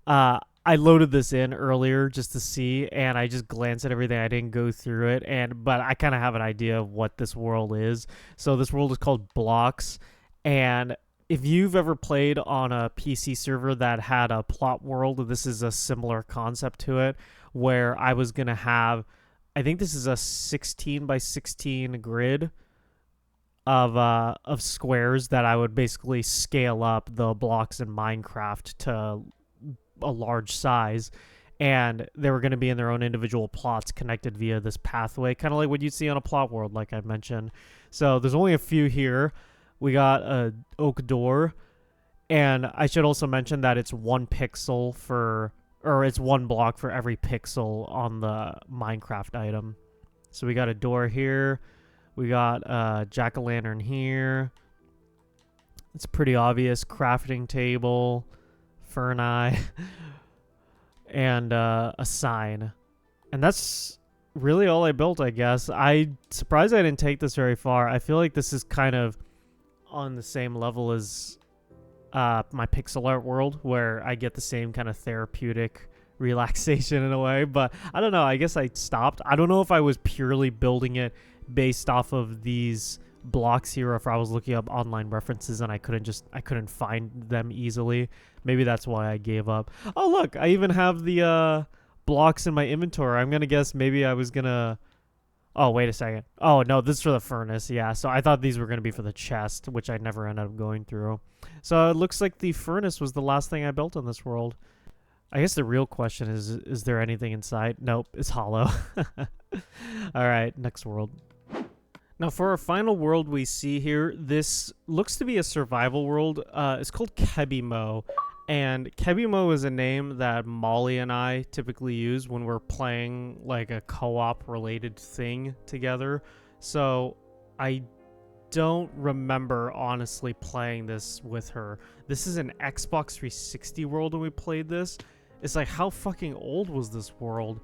I loaded this in earlier just to see, and I just glanced at everything. I didn't go through it, but I kind of have an idea of what this world is. So this world is called Blocks, and if you've ever played on a PC server that had a plot world, this is a similar concept to it, where I was going to have... I think this is a 16 by 16 grid of squares that I would basically scale up the blocks in Minecraft to a large size, and they were going to be in their own individual plots connected via this pathway, kind of like what you'd see on a plot world, like I mentioned. So there's only a few here. We got a oak door, and I should also mention that it's 1 pixel for... or it's 1 block for every pixel on the Minecraft item. So we got a door here. We got a jack-o'-lantern here. It's pretty obvious. Crafting table, fern eye, and a sign. And that's really all I built, I guess. I'm surprised I didn't take this very far. I feel like this is kind of on the same level as my pixel art world, where I get the same kind of therapeutic relaxation in a way. But I don't know. I guess I stopped. I don't know if I was purely building it based off of these blocks here, or if I was looking up online references and I couldn't find them easily. Maybe that's why I gave up. Oh look, I even have the blocks in my inventory. I'm gonna guess maybe I was gonna. Oh, wait a second. Oh, no, this is for the furnace. Yeah, so I thought these were going to be for the chest, which I never ended up going through. So it looks like the furnace was the last thing I built on this world. I guess the real question is there anything inside? Nope, it's hollow. All right, next world. Now, for our final world we see here, this looks to be a survival world. It's called Kebimo. And Kebimo is a name that Molly and I typically use when we're playing like a co-op related thing together. So I don't remember honestly playing this with her. This is an Xbox 360 world when we played this. It's like, how fucking old was this world?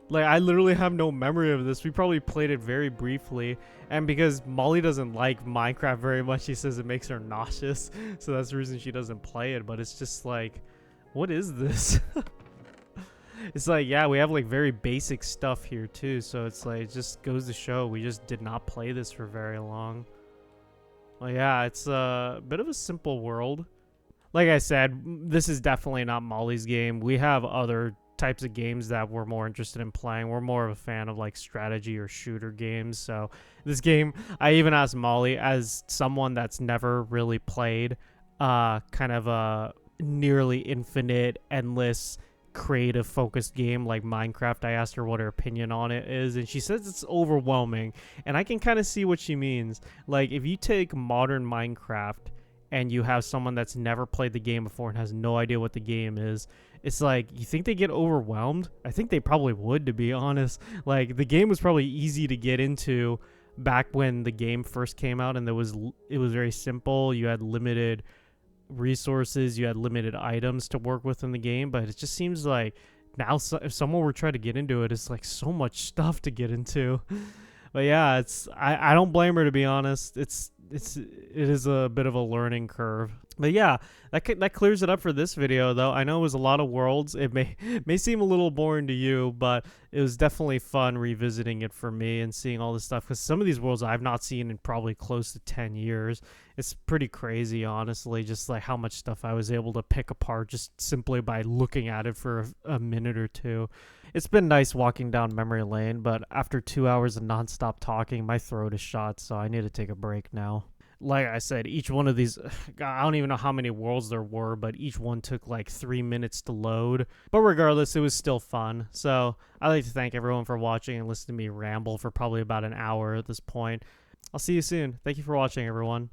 Like, I literally have no memory of this. We probably played it very briefly. And because Molly doesn't like Minecraft very much, she says it makes her nauseous. So that's the reason she doesn't play it. But it's just like, what is this? It's like, yeah, we have like very basic stuff here too. So it's like, it just goes to show we just did not play this for very long. Well, yeah, it's a bit of a simple world. Like I said, this is definitely not Molly's game. We have other types of games that we're more interested in playing. We're more of a fan of like strategy or shooter games. So this game, I even asked Molly, as someone that's never really played kind of a nearly infinite, endless, creative focused game like Minecraft, I asked her what her opinion on it is, and she says it's overwhelming. And I can kind of see what she means. Like, if you take modern Minecraft and you have someone that's never played the game before and has no idea what the game is, it's like, you think they get overwhelmed? I think they probably would, to be honest. Like, the game was probably easy to get into back when the game first came out, and it was very simple. You had limited resources, you had limited items to work with in the game, but it just seems like now if someone were trying to get into it, it's like so much stuff to get into. But yeah, I don't blame her, to be honest. It is a bit of a learning curve. But yeah, that clears it up for this video, though. I know it was a lot of worlds. It may seem a little boring to you, but it was definitely fun revisiting it for me and seeing all this stuff, because some of these worlds I've not seen in probably close to 10 years. It's pretty crazy, honestly, just like how much stuff I was able to pick apart just simply by looking at it for a minute or two. It's been nice walking down memory lane, but after 2 hours of nonstop talking, my throat is shot, so I need to take a break now. Like I said, each one of these, I don't even know how many worlds there were, but each one took like 3 minutes to load. But regardless, it was still fun. So I'd like to thank everyone for watching and listening to me ramble for probably about an hour at this point. I'll see you soon. Thank you for watching, everyone.